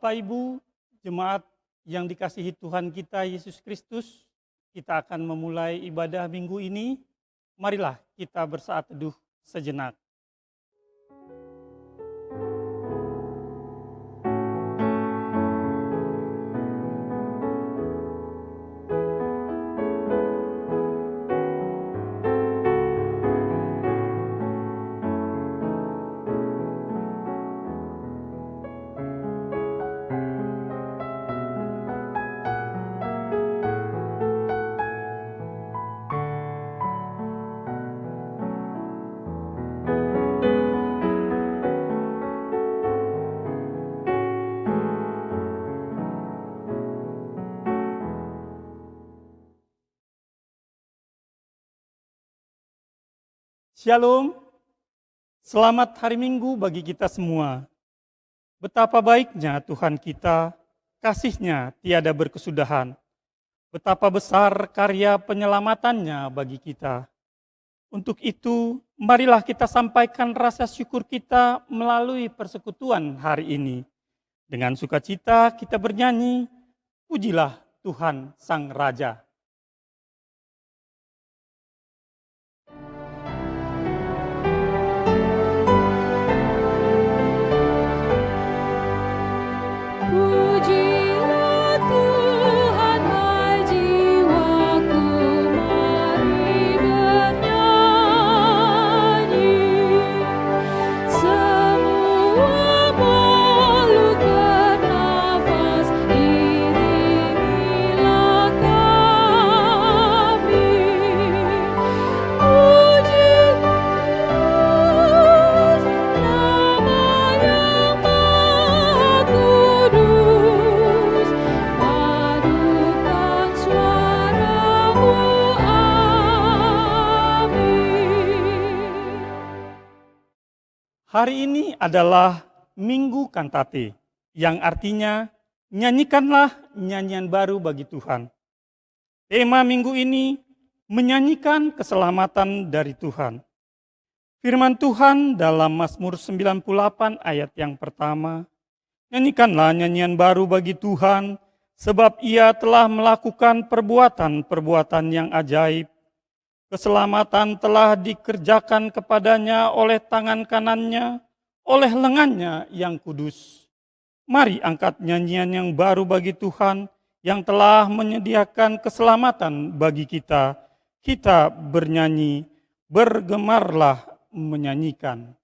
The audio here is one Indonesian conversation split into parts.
Bapak Ibu, jemaat yang dikasihi Tuhan kita Yesus Kristus, kita akan memulai ibadah minggu ini. Marilah kita bersaat teduh sejenak. Shalom, selamat hari Minggu bagi kita semua. Betapa baiknya Tuhan kita, kasih-Nya tiada berkesudahan. Betapa besar karya penyelamatannya bagi kita. Untuk itu, marilah kita sampaikan rasa syukur kita melalui persekutuan hari ini. Dengan sukacita kita bernyanyi, pujilah Tuhan Sang Raja. Hari ini adalah Minggu Kantate, yang artinya nyanyikanlah nyanyian baru bagi Tuhan. Tema minggu ini menyanyikan keselamatan dari Tuhan. Firman Tuhan dalam Mazmur 98 ayat yang pertama, nyanyikanlah nyanyian baru bagi Tuhan, sebab Ia telah melakukan perbuatan-perbuatan yang ajaib. Keselamatan telah dikerjakan kepadanya oleh tangan kanannya, oleh lengannya yang kudus. Mari angkat nyanyian yang baru bagi Tuhan yang telah menyediakan keselamatan bagi kita. Kita bernyanyi, bergemarlah menyanyikan. Menyanyikan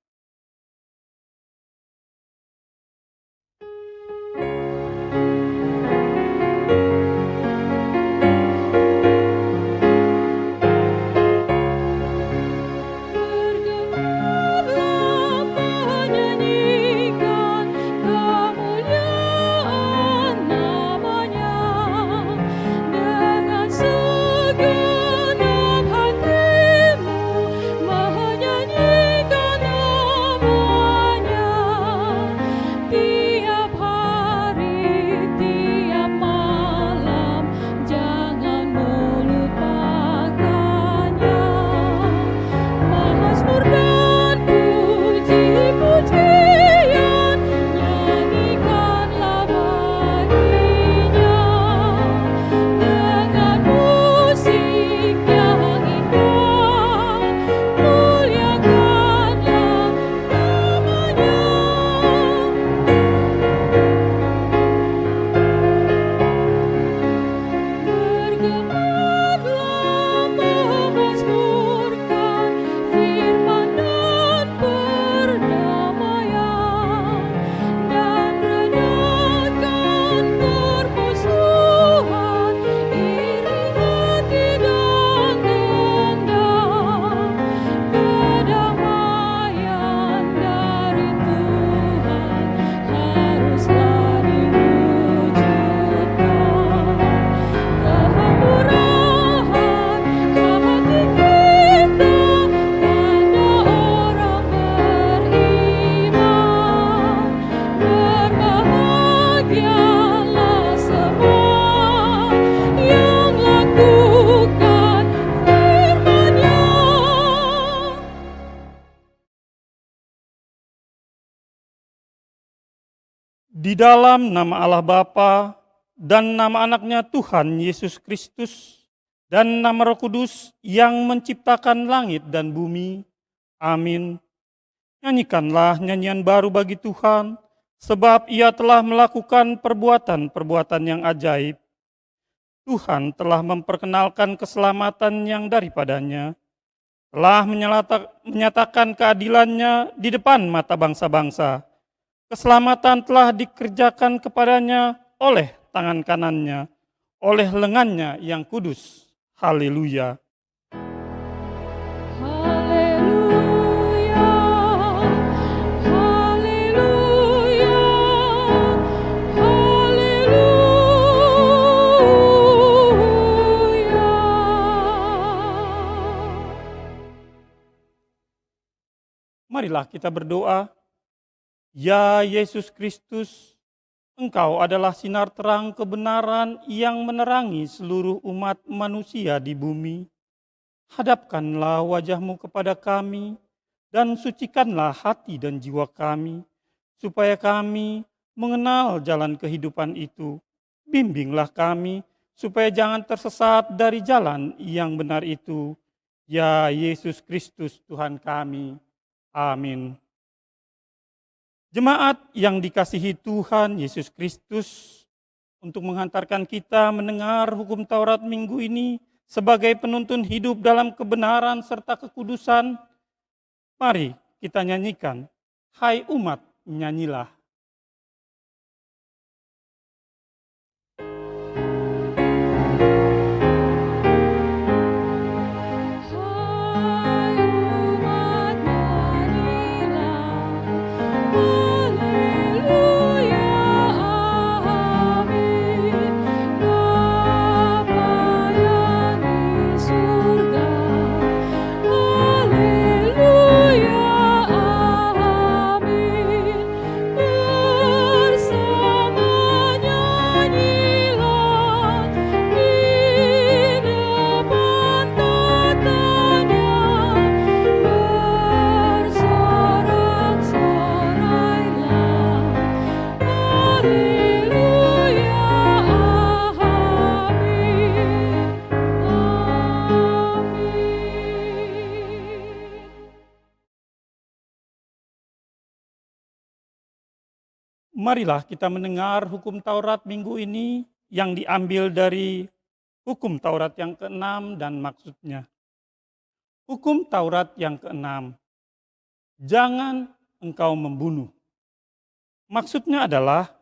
Di dalam nama Allah Bapa dan nama anaknya Tuhan Yesus Kristus dan nama Roh Kudus yang menciptakan langit dan bumi. Amin. Nyanyikanlah nyanyian baru bagi Tuhan, sebab Ia telah melakukan perbuatan-perbuatan yang ajaib. Tuhan telah memperkenalkan keselamatan yang daripadanya, telah menyatakan keadilannya di depan mata bangsa-bangsa. Keselamatan telah dikerjakan kepadanya oleh tangan kanannya, oleh lengannya yang kudus. Haleluya. Marilah kita berdoa. Ya Yesus Kristus, Engkau adalah sinar terang kebenaran yang menerangi seluruh umat manusia di bumi. Hadapkanlah wajah-Mu kepada kami dan sucikanlah hati dan jiwa kami, supaya kami mengenal jalan kehidupan itu. Bimbinglah kami supaya jangan tersesat dari jalan yang benar itu. Ya Yesus Kristus Tuhan kami. Amin. Jemaat yang dikasihi Tuhan Yesus Kristus, untuk menghantarkan kita mendengar hukum Taurat minggu ini sebagai penuntun hidup dalam kebenaran serta kekudusan, mari kita nyanyikan, hai umat, nyanyilah. Marilah kita mendengar hukum Taurat minggu ini yang diambil dari hukum Taurat yang ke-6 dan maksudnya. Hukum Taurat yang ke-6, jangan engkau membunuh. Maksudnya adalah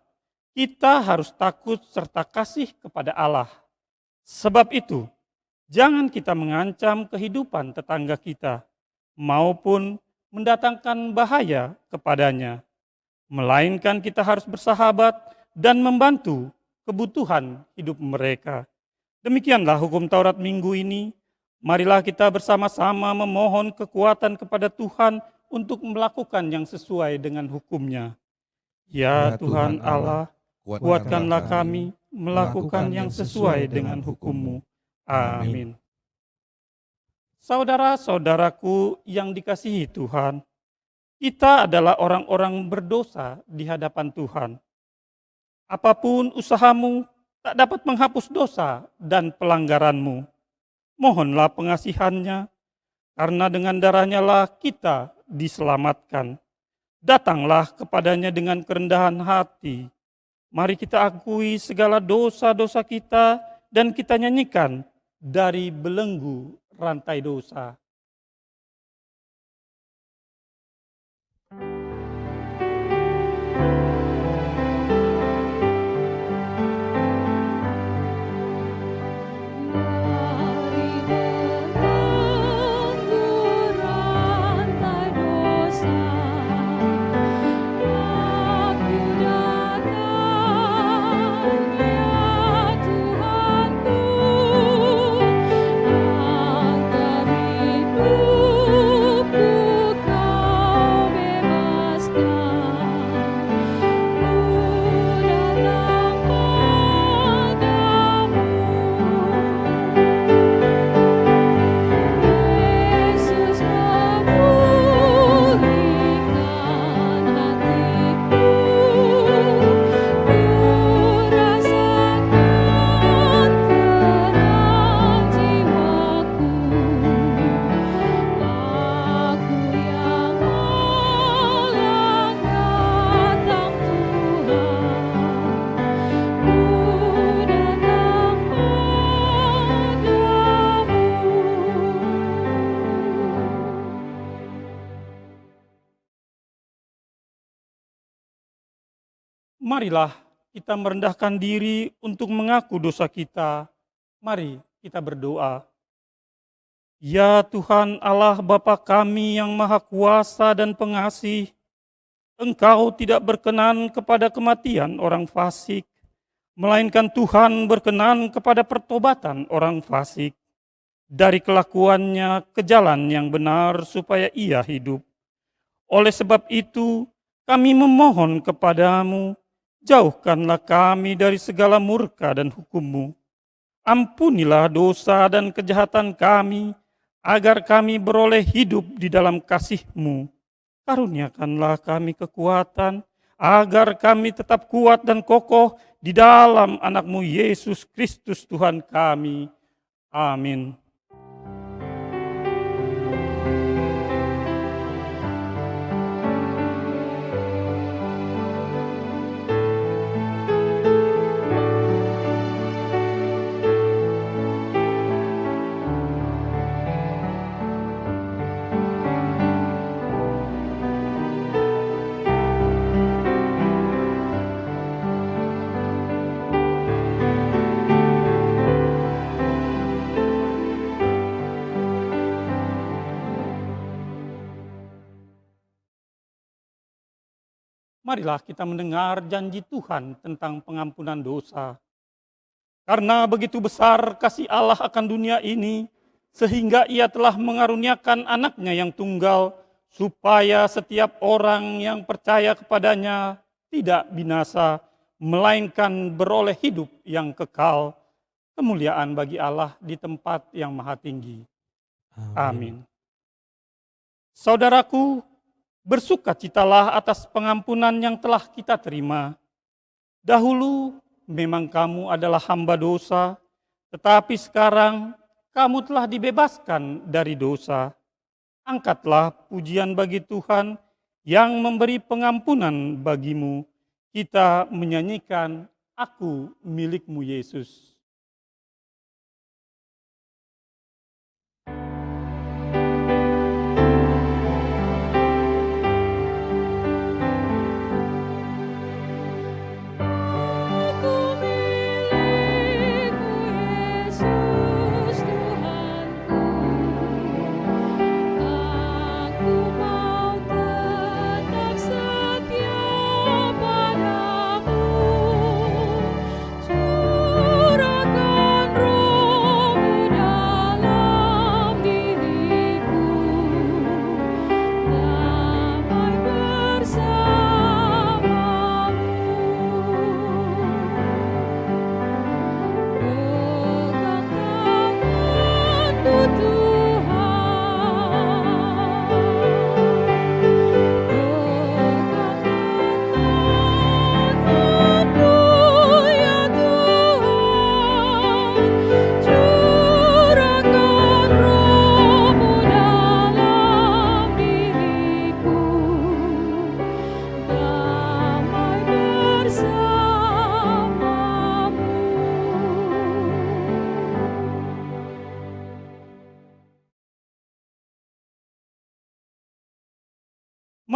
kita harus takut serta kasih kepada Allah. Sebab itu, jangan kita mengancam kehidupan tetangga kita maupun mendatangkan bahaya kepadanya. Melainkan kita harus bersahabat dan membantu kebutuhan hidup mereka. Demikianlah hukum Taurat minggu ini. Marilah kita bersama-sama memohon kekuatan kepada Tuhan untuk melakukan yang sesuai dengan hukum-Nya. Ya Tuhan Allah, kuatkanlah kami melakukan yang sesuai dengan hukum-Mu. Amin. Saudara-saudaraku yang dikasihi Tuhan, kita adalah orang-orang berdosa di hadapan Tuhan. Apapun usahamu tak dapat menghapus dosa dan pelanggaranmu. Mohonlah pengasihan-Nya, karena dengan darah-Nya lah kita diselamatkan. Datanglah kepadanya dengan kerendahan hati. Mari kita akui segala dosa-dosa kita dan kita nyanyikan dari belenggu rantai dosa. Tuhanku, dari Marilah kita merendahkan diri untuk mengaku dosa kita. Mari kita berdoa. Ya Tuhan Allah Bapa kami yang Maha Kuasa dan Pengasih, Engkau tidak berkenan kepada kematian orang fasik, melainkan Tuhan berkenan kepada pertobatan orang fasik dari kelakuannya ke jalan yang benar supaya ia hidup. Oleh sebab itu, kami memohon kepadamu, jauhkanlah kami dari segala murka dan hukum-Mu. Ampunilah dosa dan kejahatan kami, agar kami beroleh hidup di dalam kasih-Mu. Karuniakanlah kami kekuatan, agar kami tetap kuat dan kokoh di dalam anak-Mu Yesus Kristus Tuhan kami. Amin. Marilah kita mendengar janji Tuhan tentang pengampunan dosa. Karena begitu besar kasih Allah akan dunia ini, sehingga ia telah mengaruniakan anaknya yang tunggal, supaya setiap orang yang percaya kepadanya tidak binasa, melainkan beroleh hidup yang kekal. Kemuliaan bagi Allah di tempat yang maha tinggi. Amin. Saudaraku, bersukacitalah atas pengampunan yang telah kita terima. Dahulu memang kamu adalah hamba dosa, tetapi sekarang kamu telah dibebaskan dari dosa. Angkatlah pujian bagi Tuhan yang memberi pengampunan bagimu. Kita menyanyikan Aku milikmu Yesus.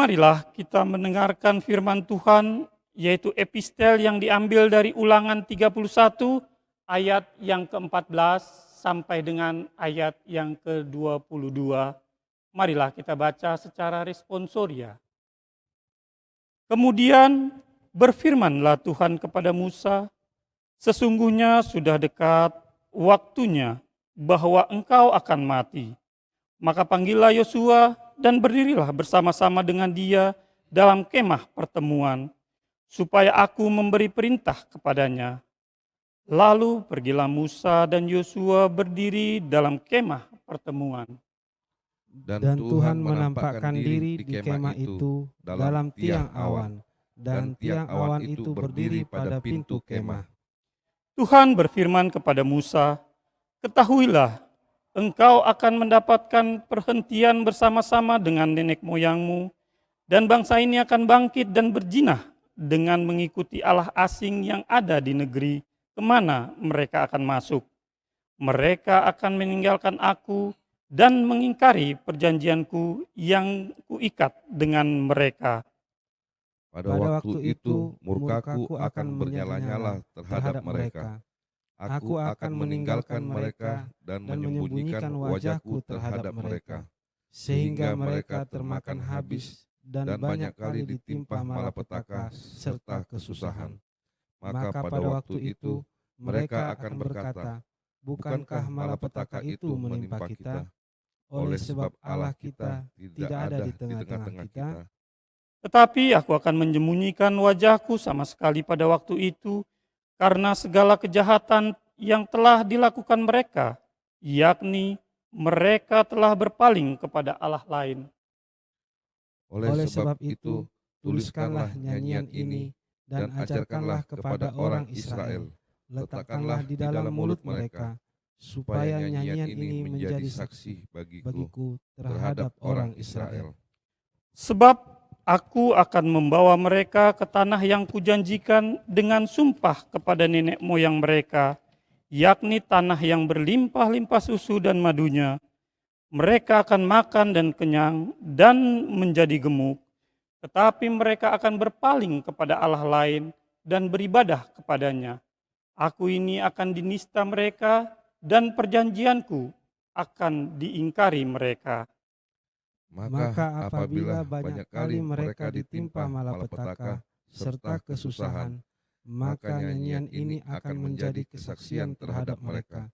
Marilah kita mendengarkan firman Tuhan, yaitu epistel yang diambil dari Ulangan 31 ayat yang ke-14 sampai dengan ayat yang ke-22. Marilah kita baca secara responsoria. Kemudian berfirmanlah Tuhan kepada Musa, sesungguhnya sudah dekat waktunya bahwa engkau akan mati. Maka panggillah Yosua dan berdirilah bersama-sama dengan dia dalam kemah pertemuan, supaya aku memberi perintah kepadanya. Lalu pergilah Musa dan Yosua berdiri dalam kemah pertemuan. Dan Tuhan menampakkan diri di kemah itu dalam tiang awan, dan tiang awan itu berdiri pada pintu kemah. Tuhan berfirman kepada Musa, ketahuilah, engkau akan mendapatkan perhentian bersama-sama dengan nenek moyangmu, dan bangsa ini akan bangkit dan berjinah dengan mengikuti Allah asing yang ada di negeri kemana mereka akan masuk. Mereka akan meninggalkan aku dan mengingkari perjanjianku yang kuikat dengan mereka. Pada waktu itu murkaku akan bernyala-nyala terhadap mereka. Aku akan meninggalkan mereka dan menyembunyikan wajahku terhadap mereka, sehingga mereka termakan habis dan banyak kali ditimpa malapetaka serta kesusahan. Maka pada waktu itu mereka akan berkata, bukankah malapetaka itu menimpa kita? Oleh sebab Allah kita tidak ada di tengah-tengah kita. Tetapi aku akan menyembunyikan wajahku sama sekali pada waktu itu, karena segala kejahatan yang telah dilakukan mereka, yakni mereka telah berpaling kepada Allah lain. Oleh sebab itu, tuliskanlah nyanyian ini dan ajarkanlah kepada orang Israel. Letakkanlah di dalam mulut mereka, supaya nyanyian ini menjadi saksi bagiku terhadap orang Israel. Sebab aku akan membawa mereka ke tanah yang kujanjikan dengan sumpah kepada nenek moyang mereka, yakni tanah yang berlimpah-limpah susu dan madunya. Mereka akan makan dan kenyang dan menjadi gemuk, tetapi mereka akan berpaling kepada Allah lain dan beribadah kepadanya. Aku ini akan dinista mereka dan perjanjianku akan diingkari mereka. Maka apabila banyak kali mereka ditimpa malapetaka serta kesusahan, maka nyanyian ini akan menjadi kesaksian terhadap mereka.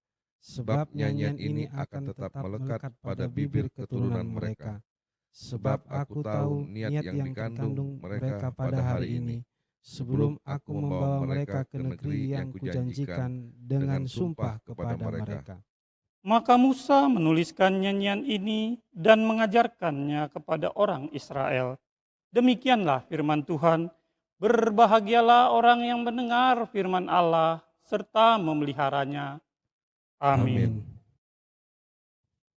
Sebab nyanyian ini akan tetap melekat pada bibir keturunan mereka. Sebab aku tahu niat yang dikandung mereka pada hari ini, sebelum aku membawa mereka ke negeri yang kujanjikan dengan sumpah kepada mereka. Maka Musa menuliskan nyanyian ini dan mengajarkannya kepada orang Israel. Demikianlah firman Tuhan, berbahagialah orang yang mendengar firman Allah serta memeliharanya. Amin.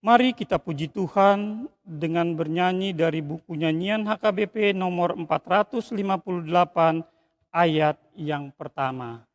Mari kita puji Tuhan dengan bernyanyi dari buku nyanyian HKBP nomor 458 ayat yang pertama.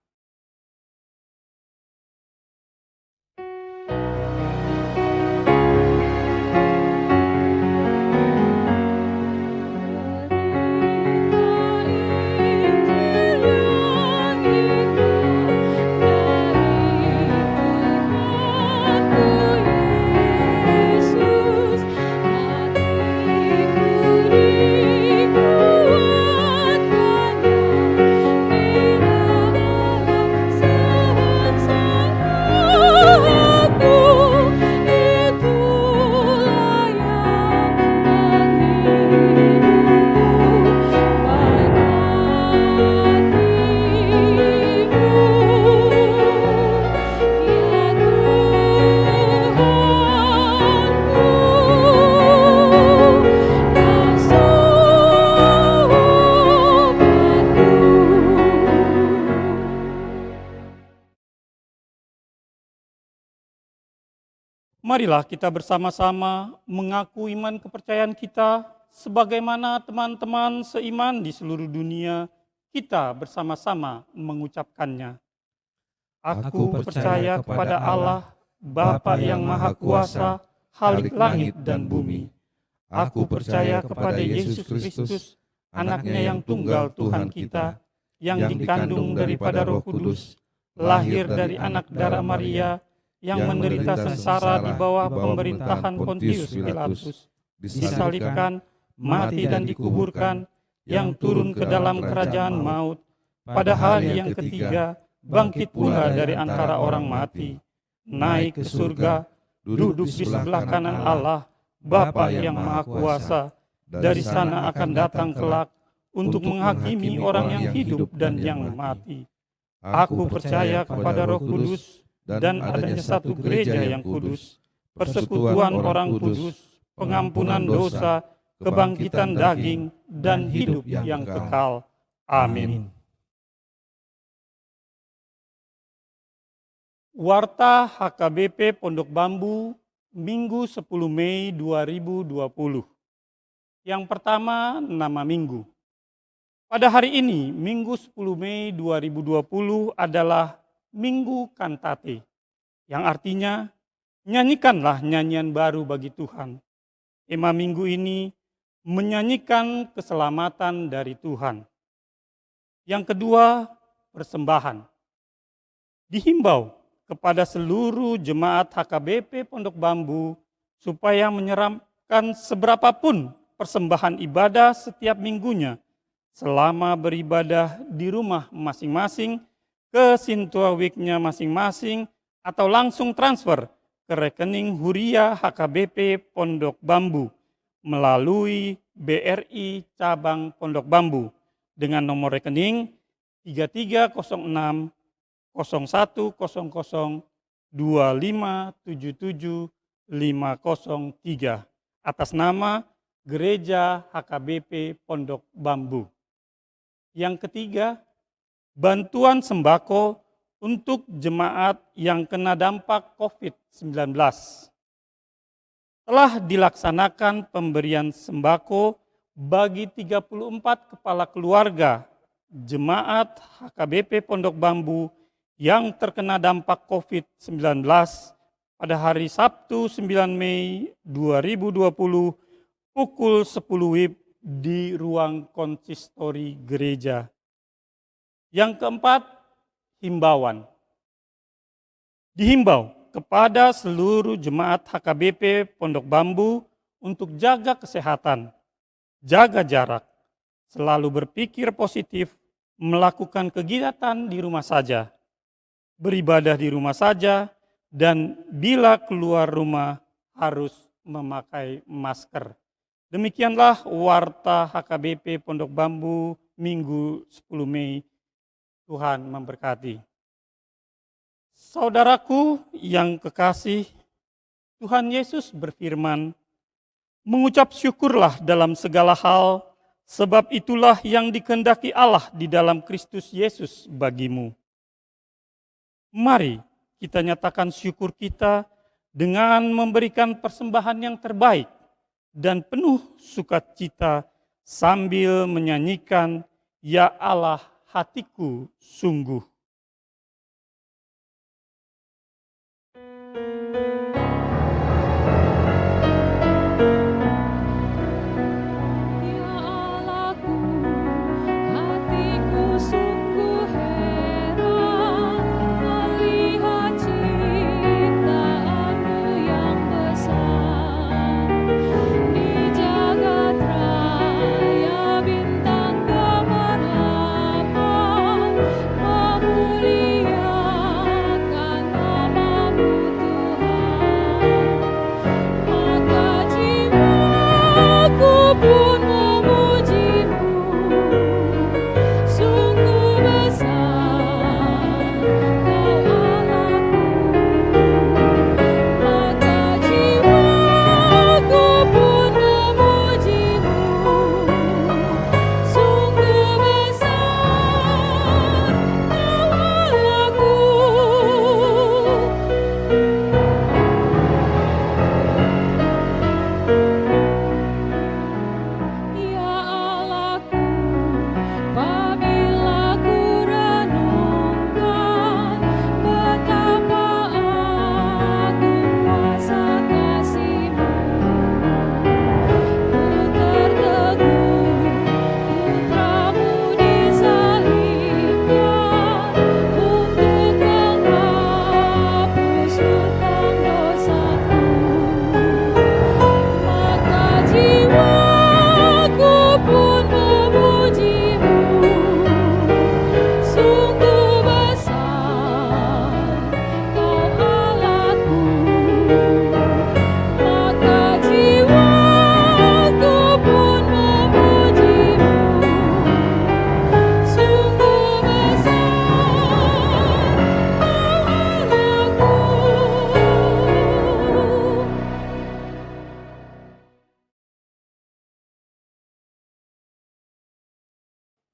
Marilah kita bersama-sama mengaku iman kepercayaan kita sebagaimana teman-teman seiman di seluruh dunia kita bersama-sama mengucapkannya. Aku percaya kepada Allah, Bapa yang Maha Kuasa, Khalik langit dan bumi. Aku percaya kepada Yesus Kristus, anaknya yang tunggal Tuhan kita, yang dikandung daripada Roh Kudus, lahir dari anak darah Maria, yang menderita sengsara di bawah pemerintahan Pontius Pilatus, disalibkan, mati dan dikuburkan, yang turun ke dalam kerajaan maut, pada hari yang ketiga bangkit pula dari antara orang mati, naik ke surga, duduk di sebelah kanan Allah, Bapa yang Maha Kuasa, dari sana akan datang kelak untuk menghakimi orang yang hidup dan yang mati. Aku percaya kepada Roh Kudus, dan adanya satu gereja yang kudus, persekutuan orang kudus, pengampunan dosa, kebangkitan daging, dan hidup yang kekal. Amin. Warta HKBP Pondok Bambu, Minggu 10 Mei 2020. Yang pertama, nama minggu. Pada hari ini, Minggu 10 Mei 2020 adalah Minggu Kantate, yang artinya nyanyikanlah nyanyian baru bagi Tuhan. Tema minggu ini menyanyikan keselamatan dari Tuhan. Yang kedua, persembahan. Dihimbau kepada seluruh jemaat HKBP Pondok Bambu supaya menyerahkan seberapapun persembahan ibadah setiap minggunya selama beribadah di rumah masing-masing, ke Sintuawiknya masing-masing, atau langsung transfer ke rekening Huria HKBP Pondok Bambu melalui BRI Cabang Pondok Bambu dengan nomor rekening 3306 0100 2577 503 atas nama Gereja HKBP Pondok Bambu. Yang ketiga, bantuan sembako untuk jemaat yang kena dampak COVID-19. Telah dilaksanakan pemberian sembako bagi 34 kepala keluarga jemaat HKBP Pondok Bambu yang terkena dampak COVID-19 pada hari Sabtu 9 Mei 2020 pukul 10 WIB di ruang konsistori gereja. Yang keempat, himbauan. Dihimbau kepada seluruh jemaat HKBP Pondok Bambu untuk jaga kesehatan, jaga jarak, selalu berpikir positif, melakukan kegiatan di rumah saja, beribadah di rumah saja, dan bila keluar rumah harus memakai masker. Demikianlah warta HKBP Pondok Bambu Minggu 10 Mei. Tuhan memberkati. Saudaraku yang kekasih, Tuhan Yesus berfirman, mengucap syukurlah dalam segala hal, sebab itulah yang dikehendaki Allah di dalam Kristus Yesus bagimu. Mari kita nyatakan syukur kita dengan memberikan persembahan yang terbaik dan penuh sukacita sambil menyanyikan, Ya Allah, hatiku sungguh.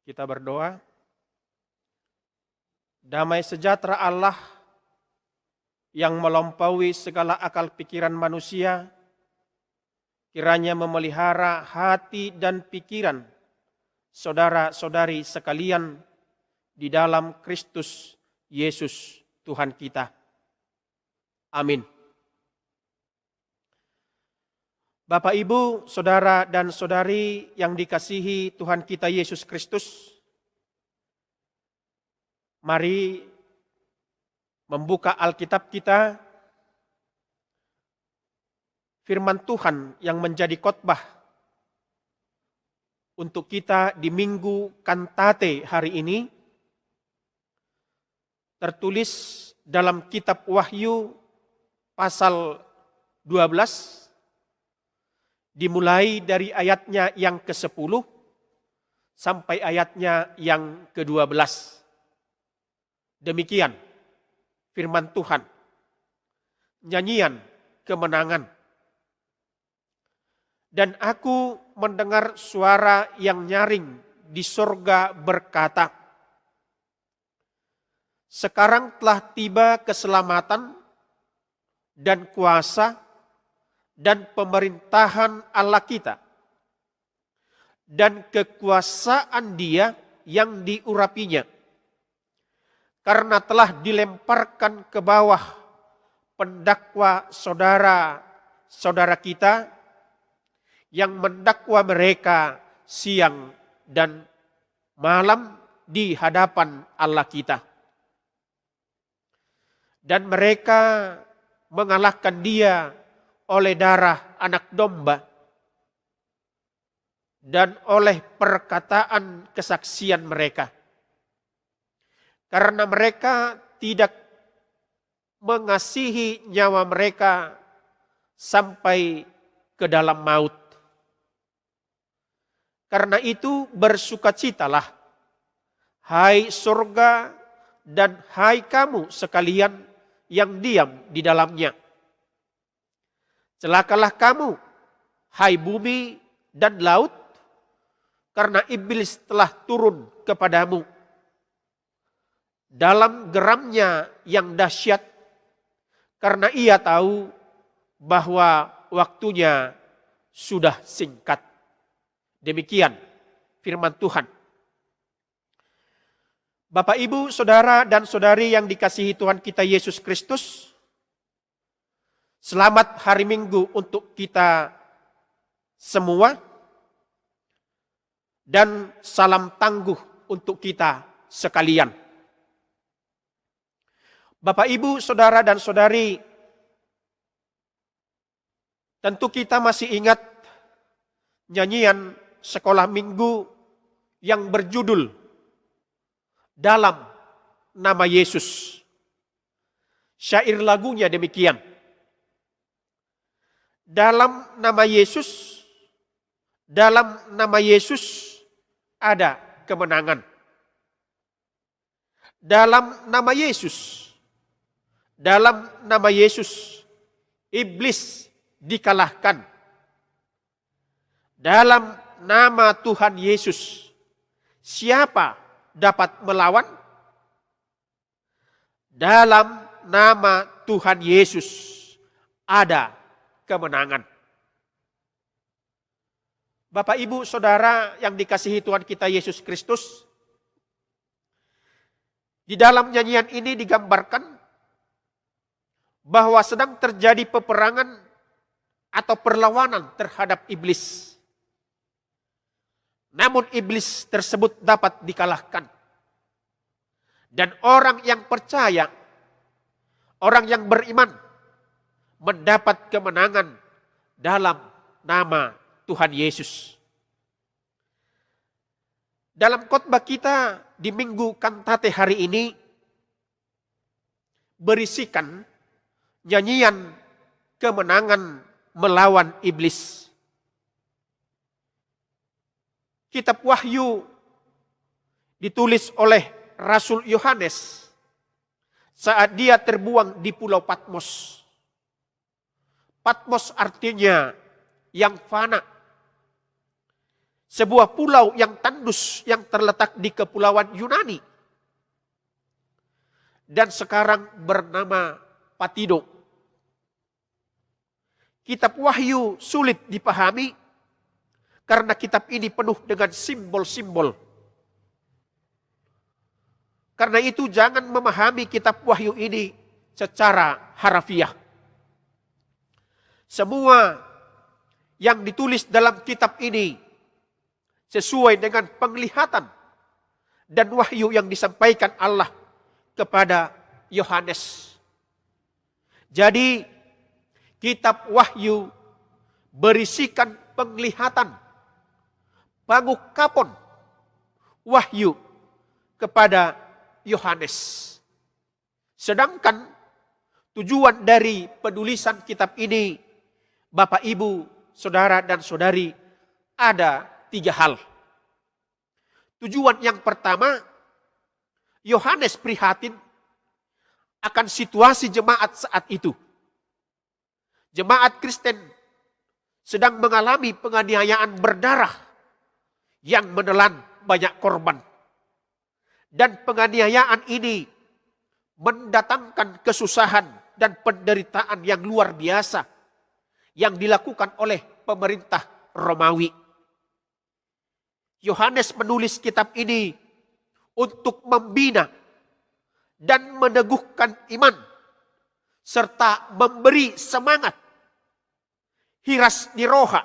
Kita berdoa. Damai sejahtera Allah yang melampaui segala akal pikiran manusia, kiranya memelihara hati dan pikiran saudara-saudari sekalian di dalam Kristus Yesus Tuhan kita. Amin. Bapak, Ibu, saudara dan saudari yang dikasihi Tuhan kita Yesus Kristus, Mari membuka Alkitab kita, firman Tuhan yang menjadi khotbah untuk kita di Minggu Kantate hari ini, tertulis dalam kitab Wahyu pasal 12, dimulai dari ayatnya yang ke-10 sampai ayatnya yang ke-12. Demikian firman Tuhan, nyanyian kemenangan. Dan aku mendengar suara yang nyaring di sorga berkata, sekarang telah tiba keselamatan dan kuasa dan pemerintahan Allah kita, dan kekuasaan Dia yang diurapinya, karena telah dilemparkan ke bawah pendakwa saudara-saudara kita yang mendakwa mereka siang dan malam di hadapan Allah kita. Dan mereka mengalahkan Dia oleh darah anak domba dan oleh perkataan kesaksian mereka. Karena mereka tidak mengasihi nyawa mereka sampai ke dalam maut. Karena itu bersukacitalah, hai surga dan hai kamu sekalian yang diam di dalamnya. Celakalah kamu, hai bumi dan laut, karena iblis telah turun kepadamu dalam geramnya yang dahsyat, karena ia tahu bahwa waktunya sudah singkat. Demikian firman Tuhan. Bapak, Ibu, Saudara, dan Saudari yang dikasihi Tuhan kita Yesus Kristus, selamat hari Minggu untuk kita semua, dan salam tangguh untuk kita sekalian. Bapak, Ibu, Saudara, dan Saudari, tentu kita masih ingat nyanyian sekolah minggu yang berjudul Dalam Nama Yesus. Syair lagunya demikian. Dalam nama Yesus, dalam nama Yesus ada kemenangan. Dalam nama Yesus, dalam nama Yesus iblis dikalahkan. Dalam nama Tuhan Yesus, siapa dapat melawan? Dalam nama Tuhan Yesus ada kemenangan. Bapak, Ibu, Saudara yang dikasihi Tuhan kita Yesus Kristus, di dalam nyanyian ini digambarkan bahwa sedang terjadi peperangan atau perlawanan terhadap iblis. Namun iblis tersebut dapat dikalahkan. Dan orang yang percaya, orang yang beriman, mendapat kemenangan dalam nama Tuhan Yesus. Dalam khotbah kita di Minggu Kantate hari ini, berisikan nyanyian kemenangan melawan iblis. Kitab Wahyu ditulis oleh Rasul Yohanes saat dia terbuang di Pulau Patmos. Patmos artinya yang fana. Sebuah pulau yang tandus yang terletak di kepulauan Yunani. Dan sekarang bernama Patido. Kitab Wahyu sulit dipahami karena kitab ini penuh dengan simbol-simbol. Karena itu jangan memahami kitab Wahyu ini secara harafiah. Semua yang ditulis dalam kitab ini sesuai dengan penglihatan dan wahyu yang disampaikan Allah kepada Yohanes. Jadi kitab Wahyu berisikan penglihatan, pangungkapon wahyu kepada Yohanes. Sedangkan tujuan dari penulisan kitab ini, Bapak, Ibu, Saudara, dan Saudari, ada 3 hal. Tujuan yang pertama, Yohanes prihatin akan situasi jemaat saat itu. Jemaat Kristen sedang mengalami penganiayaan berdarah yang menelan banyak korban. Dan penganiayaan ini mendatangkan kesusahan dan penderitaan yang luar biasa yang dilakukan oleh pemerintah Romawi. Yohanes menulis kitab ini untuk membina dan meneguhkan iman serta memberi semangat hiras niroha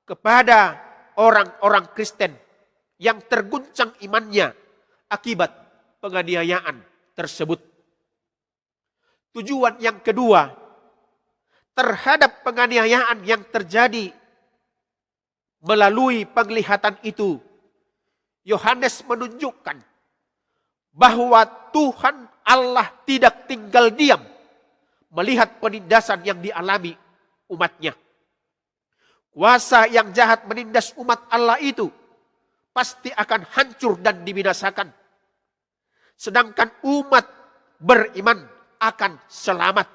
kepada orang-orang Kristen yang terguncang imannya akibat penganiayaan tersebut. Tujuan yang kedua, terhadap penganiayaan yang terjadi melalui penglihatan itu, Yohanes menunjukkan bahwa Tuhan Allah tidak tinggal diam melihat penindasan yang dialami umatnya. Kuasa yang jahat menindas umat Allah itu pasti akan hancur dan dibinasakan. Sedangkan umat beriman akan selamat.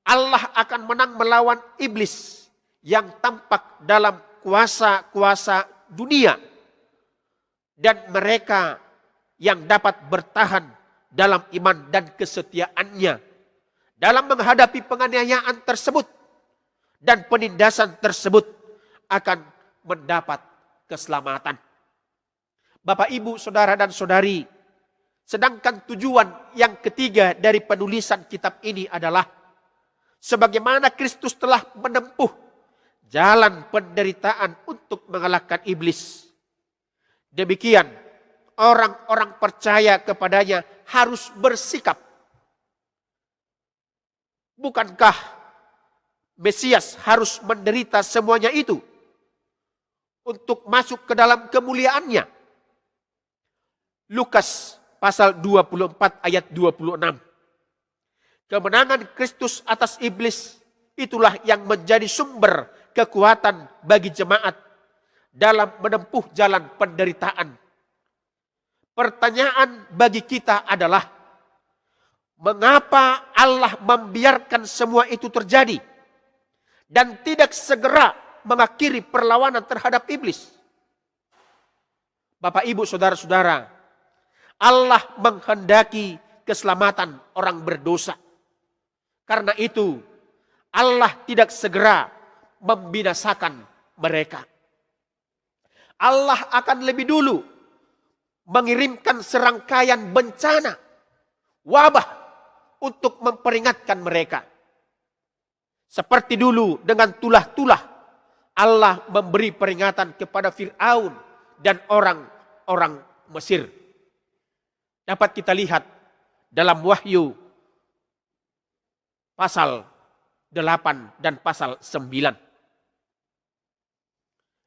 Allah akan menang melawan iblis yang tampak dalam kuasa-kuasa dunia. Dan mereka yang dapat bertahan dalam iman dan kesetiaannya dalam menghadapi penganiayaan tersebut dan penindasan tersebut akan mendapat keselamatan. Bapak, Ibu, Saudara, dan Saudari, sedangkan tujuan yang ketiga dari penulisan kitab ini adalah sebagaimana Kristus telah menempuh jalan penderitaan untuk mengalahkan iblis. Demikian orang-orang percaya kepadanya harus bersikap. Bukankah Mesias harus menderita semuanya itu untuk masuk ke dalam kemuliaannya? Lukas pasal 24 ayat 26. Kemenangan Kristus atas iblis itulah yang menjadi sumber kekuatan bagi jemaat dalam menempuh jalan penderitaan. Pertanyaan bagi kita adalah, mengapa Allah membiarkan semua itu terjadi dan tidak segera mengakhiri perlawanan terhadap iblis? Bapak, Ibu, Saudara-saudara, Allah menghendaki keselamatan orang berdosa. Karena itu, Allah tidak segera membinasakan mereka. Allah akan lebih dulu mengirimkan serangkaian bencana, wabah untuk memperingatkan mereka. Seperti dulu dengan tulah-tulah, Allah memberi peringatan kepada Fir'aun dan orang-orang Mesir. Dapat kita lihat dalam Wahyu pasal 8 dan pasal 9.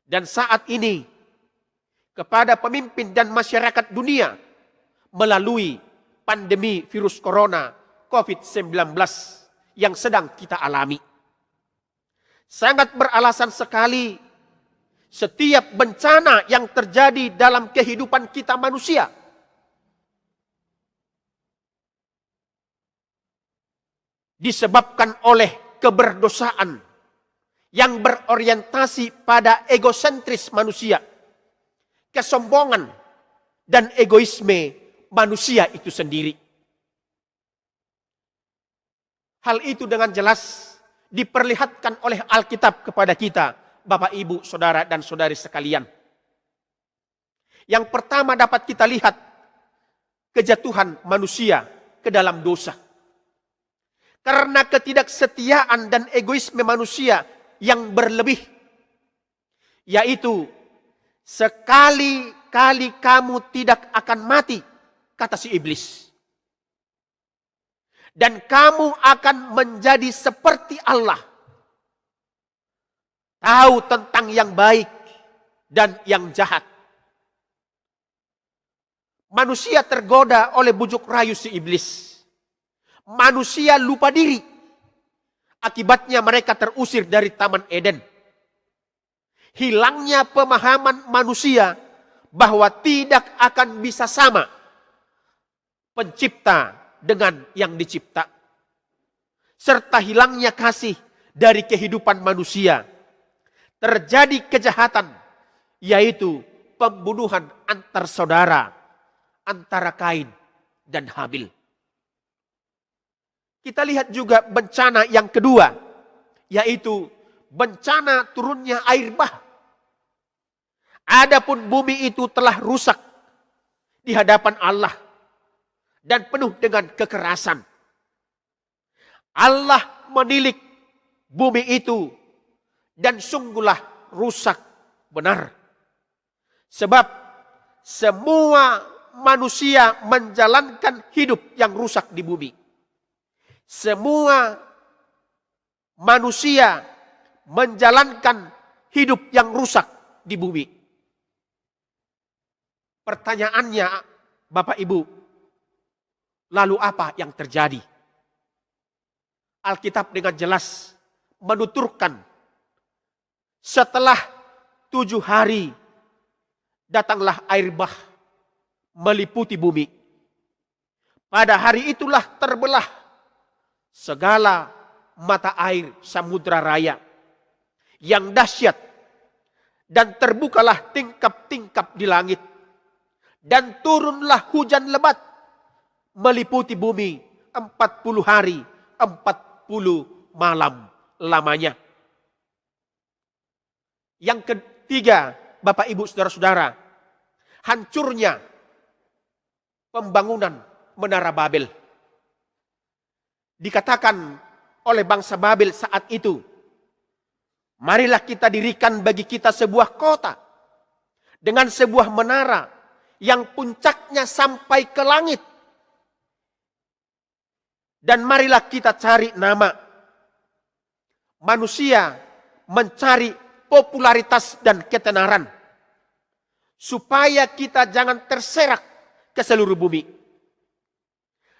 Dan saat ini kepada pemimpin dan masyarakat dunia melalui pandemi virus corona COVID-19 yang sedang kita alami. Sangat beralasan sekali setiap bencana yang terjadi dalam kehidupan kita manusia disebabkan oleh keberdosaan yang berorientasi pada egosentris manusia, kesombongan dan egoisme manusia itu sendiri. Hal itu dengan jelas diperlihatkan oleh Alkitab kepada kita, Bapak, Ibu, Saudara, dan Saudari sekalian. Yang pertama dapat kita lihat kejatuhan manusia ke dalam dosa. Karena ketidaksetiaan dan egoisme manusia yang berlebih. Yaitu, sekali-kali kamu tidak akan mati, kata si iblis. Dan kamu akan menjadi seperti Allah. Tahu tentang yang baik dan yang jahat. Manusia tergoda oleh bujuk rayu si iblis. Manusia lupa diri. Akibatnya mereka terusir dari Taman Eden. Hilangnya pemahaman manusia bahwa tidak akan bisa sama pencipta dengan yang dicipta. Serta hilangnya kasih dari kehidupan manusia. Terjadi kejahatan, yaitu pembunuhan antar saudara, antara Kain dan Habil. Kita lihat juga bencana yang kedua, yaitu bencana turunnya air bah. Adapun bumi itu telah rusak di hadapan Allah dan penuh dengan kekerasan. Allah menilik bumi itu dan sungguhlah rusak benar. Sebab semua manusia menjalankan hidup yang rusak di bumi. Semua manusia menjalankan hidup yang rusak di bumi. Pertanyaannya, Bapak Ibu, lalu apa yang terjadi? Alkitab dengan jelas menuturkan setelah 7 hari datanglah air bah meliputi bumi. Pada hari itulah terbelah segala mata air samudra raya yang dahsyat, dan terbukalah tingkap-tingkap di langit, dan turunlah hujan lebat meliputi bumi 40 hari 40 malam lamanya. Yang ketiga, Bapak Ibu Saudara-saudara, hancurnya pembangunan Menara Babel. Dikatakan oleh bangsa Babel saat itu, marilah kita dirikan bagi kita sebuah kota dengan sebuah menara yang puncaknya sampai ke langit. Dan marilah kita cari nama. Manusia mencari popularitas dan ketenaran, supaya kita jangan terserak ke seluruh bumi.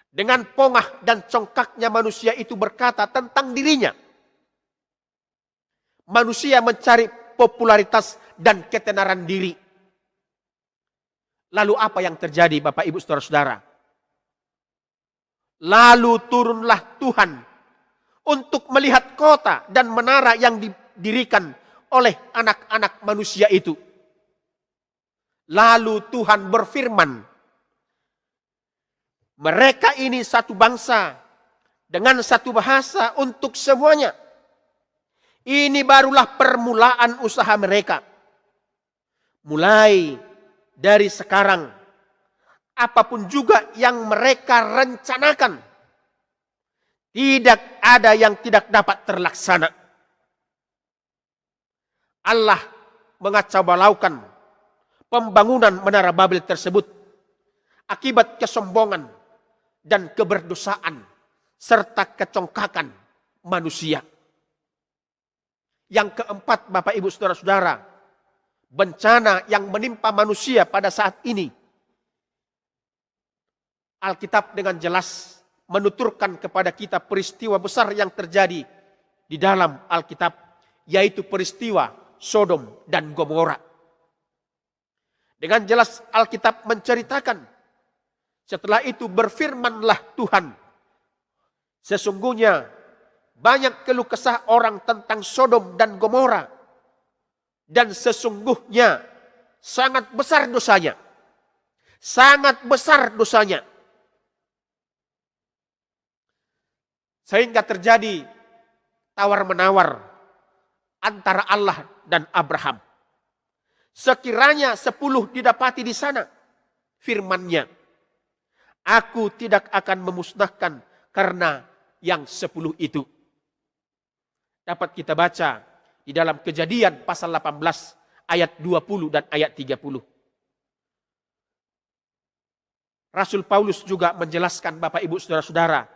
Dengan pongah dan congkaknya manusia itu berkata tentang dirinya. Manusia mencari popularitas dan ketenaran diri. Lalu apa yang terjadi, Bapak Ibu Saudara-saudara? Lalu turunlah Tuhan untuk melihat kota dan menara yang didirikan oleh anak-anak manusia itu. Lalu Tuhan berfirman, mereka ini satu bangsa dengan satu bahasa untuk semuanya. Ini barulah permulaan usaha mereka. Mulai dari sekarang, apapun juga yang mereka rencanakan, tidak ada yang tidak dapat terlaksana. Allah mengacaubalaukan pembangunan Menara Babel tersebut akibat kesombongan dan keberdosaan serta kecongkakan manusia. Yang keempat, Bapak Ibu Saudara-saudara, bencana yang menimpa manusia pada saat ini, Alkitab dengan jelas menuturkan kepada kita peristiwa besar yang terjadi di dalam Alkitab, yaitu peristiwa Sodom dan Gomora. Dengan jelas Alkitab menceritakan, setelah itu berfirmanlah Tuhan, sesungguhnya banyak keluh kesah orang tentang Sodom dan Gomora, dan sesungguhnya sangat besar dosanya. Sangat besar dosanya. Sehingga terjadi tawar-menawar antara Allah dan Abraham. Sekiranya 10 didapati di sana, firman-Nya, aku tidak akan memusnahkan karena yang 10 itu. Dapat kita baca di dalam Kejadian pasal 18 ayat 20 dan ayat 30. Rasul Paulus juga menjelaskan, Bapak Ibu Saudara-saudara,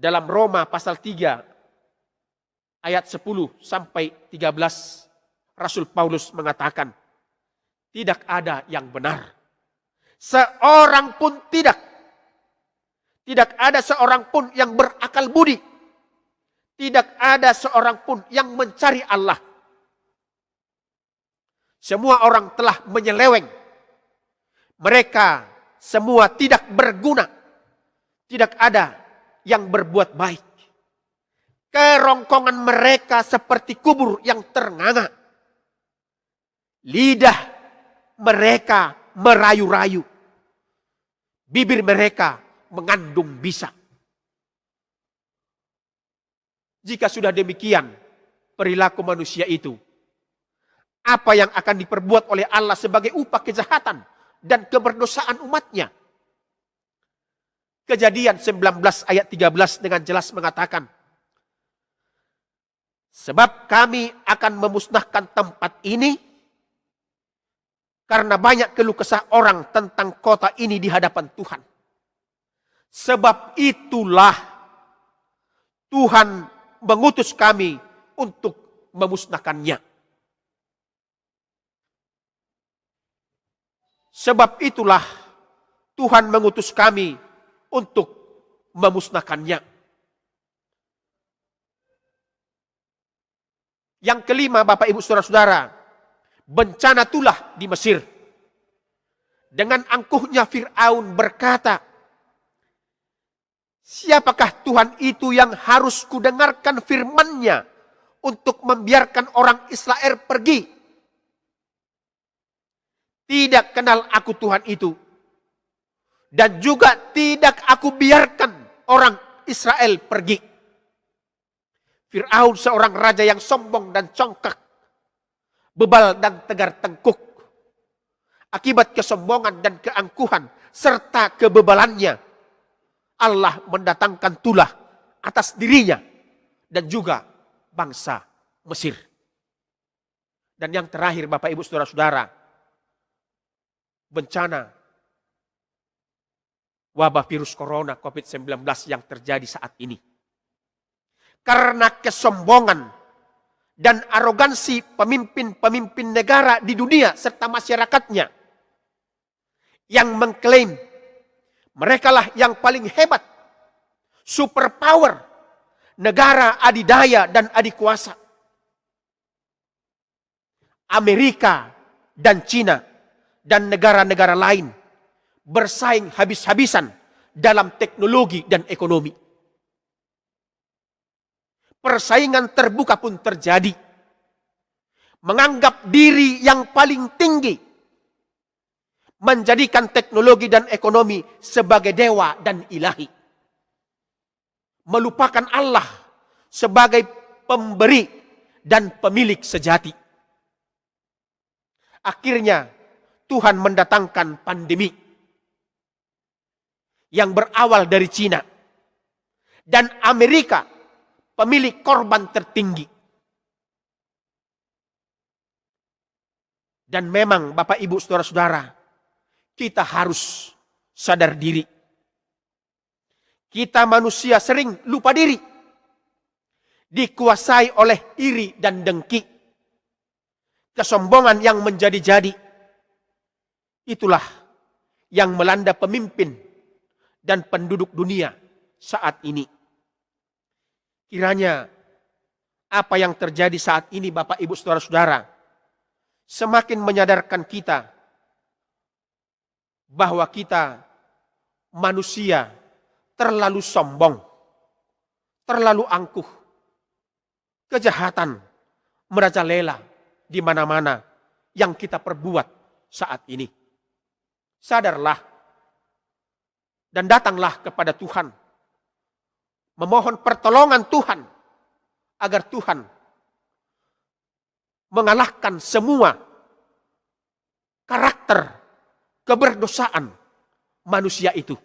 Dalam Roma pasal 3 ayat 10 sampai 13, Rasul Paulus mengatakan, tidak ada yang benar. Seorang pun tidak. Tidak ada seorang pun yang berakal budi. Tidak ada seorang pun yang mencari Allah. Semua orang telah menyeleweng. Mereka semua tidak berguna. Tidak ada yang berbuat baik. Kerongkongan mereka seperti kubur yang ternganga. Lidah mereka merayu-rayu. Bibir mereka mengandung bisa. Jika sudah demikian perilaku manusia itu, apa yang akan diperbuat oleh Allah sebagai upah kejahatan dan keberdosaan umatnya? Kejadian 19 ayat 13 dengan jelas mengatakan, sebab kami akan memusnahkan tempat ini karena banyak keluh kesah orang tentang kota ini di hadapan Tuhan. Sebab itulah Tuhan mengutus kami untuk memusnahkannya. Sebab itulah Tuhan mengutus kami untuk memusnahkannya. Yang kelima, Bapak Ibu Saudara-saudara, bencana tulah di Mesir. Dengan angkuhnya Fir'aun berkata, siapakah Tuhan itu yang harus kudengarkan firman-Nya untuk membiarkan orang Israel pergi? Tidak kenal aku Tuhan itu. Dan juga tidak aku biarkan orang Israel pergi. Fir'aun seorang raja yang sombong dan congkak, bebal dan tegar tengkuk. Akibat kesombongan dan keangkuhan serta kebebalannya, Allah mendatangkan tulah atas dirinya dan juga bangsa Mesir. Dan yang terakhir, Bapak Ibu Saudara-saudara, bencana wabah virus corona COVID-19 yang terjadi saat ini. Karena kesombongan dan arogansi pemimpin-pemimpin negara di dunia serta masyarakatnya yang mengklaim merekalah yang paling hebat, superpower, negara adidaya dan adikuasa. Amerika dan Cina dan negara-negara lain bersaing habis-habisan dalam teknologi dan ekonomi. Persaingan terbuka pun terjadi. Menganggap diri yang paling tinggi. Menjadikan teknologi dan ekonomi sebagai dewa dan ilahi. Melupakan Allah sebagai pemberi dan pemilik sejati. Akhirnya Tuhan mendatangkan pandemi yang berawal dari Cina dan Amerika, pemilik korban tertinggi. Dan memang Bapak Ibu Saudara-saudara, kita harus sadar diri. Kita manusia sering lupa diri. Dikuasai oleh iri dan dengki. Kesombongan yang menjadi-jadi. Itulah yang melanda pemimpin dan penduduk dunia saat ini. Kiranya apa yang terjadi saat ini Bapak Ibu Saudara-saudara semakin menyadarkan kita bahwa kita manusia terlalu sombong, terlalu angkuh. Kejahatan merajalela di mana-mana yang kita perbuat saat ini. Sadarlah dan datanglah kepada Tuhan. Memohon pertolongan Tuhan agar Tuhan mengalahkan semua karakter keberdosaan manusia itu.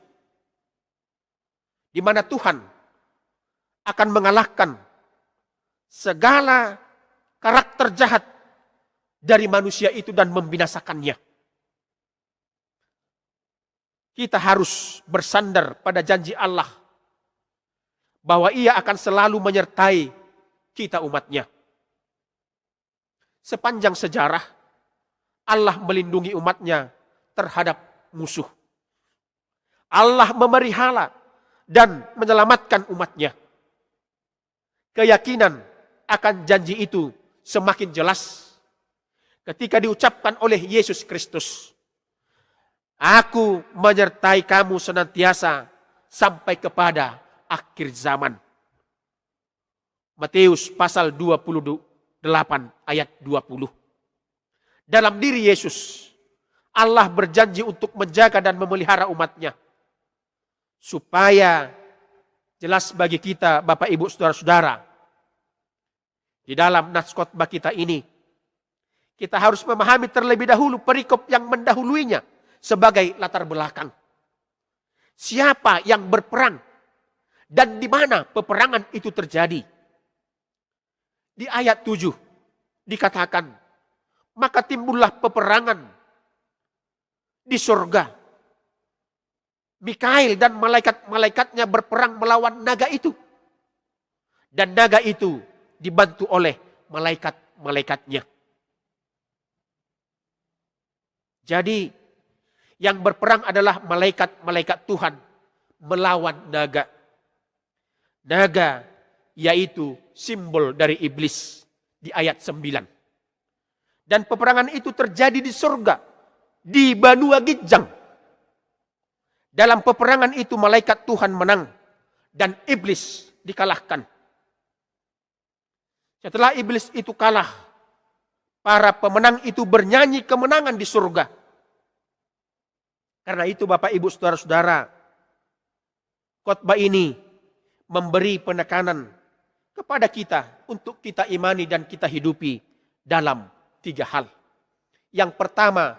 Di mana Tuhan akan mengalahkan segala karakter jahat dari manusia itu dan membinasakannya. Kita harus bersandar pada janji Allah bahwa Ia akan selalu menyertai kita umatnya. Sepanjang sejarah, Allah melindungi umatnya terhadap musuh. Allah memelihara dan menyelamatkan umatnya. Keyakinan akan janji itu semakin jelas ketika diucapkan oleh Yesus Kristus. Aku menyertai kamu senantiasa sampai kepada akhir zaman. Matius pasal 28 ayat 20. Dalam diri Yesus, Allah berjanji untuk menjaga dan memelihara umatnya. Supaya jelas bagi kita, Bapak Ibu Saudara-saudara, di dalam nats khotbah kita ini, kita harus memahami terlebih dahulu perikop yang mendahuluinya sebagai latar belakang. Siapa yang berperang dan di mana peperangan itu terjadi? Di ayat 7 dikatakan, maka timbullah peperangan di surga. Mikail dan malaikat-malaikatnya berperang melawan naga itu. Dan naga itu dibantu oleh malaikat-malaikatnya. Jadi yang berperang adalah malaikat-malaikat Tuhan melawan naga. Naga yaitu simbol dari iblis di ayat 9. Dan peperangan itu terjadi di surga, di Banua Gijang. Dalam peperangan itu malaikat Tuhan menang dan iblis dikalahkan. Setelah iblis itu kalah, para pemenang itu bernyanyi kemenangan di surga. Karena itu Bapak Ibu Saudara-saudara, khotbah ini memberi penekanan kepada kita untuk kita imani dan kita hidupi dalam 3 hal. Yang pertama,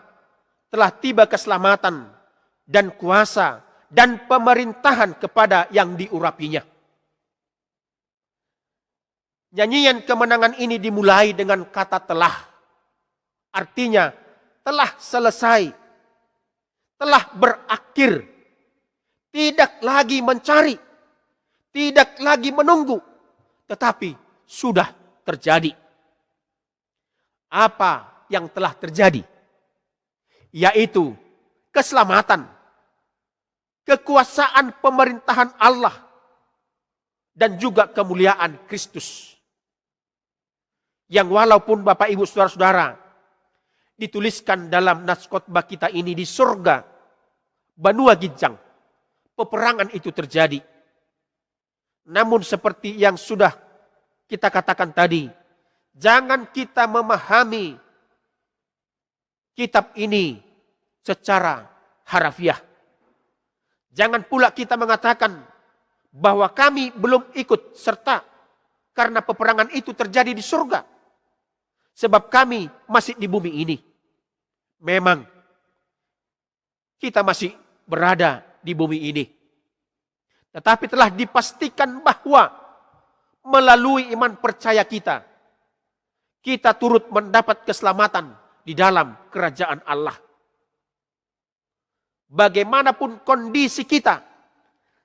telah tiba keselamatan dan kuasa dan pemerintahan kepada yang diurapinya. Nyanyian kemenangan ini dimulai dengan kata telah. Artinya telah selesai, telah berakhir, tidak lagi mencari, tidak lagi menunggu, tetapi sudah terjadi. Apa yang telah terjadi? Yaitu keselamatan, kekuasaan pemerintahan Allah, dan juga kemuliaan Kristus. Yang walaupun Bapak Ibu Saudara-saudara dituliskan dalam nats khotbah kita ini di surga, Banua Gijang, peperangan itu terjadi. Namun seperti yang sudah kita katakan tadi, jangan kita memahami kitab ini secara harafiah. Jangan pula kita mengatakan bahwa kami belum ikut serta karena peperangan itu terjadi di surga. Sebab kami masih di bumi ini. Memang kita masih berada di bumi ini. Tetapi telah dipastikan bahwa melalui iman percaya kita, kita turut mendapat keselamatan di dalam kerajaan Allah. Bagaimanapun kondisi kita,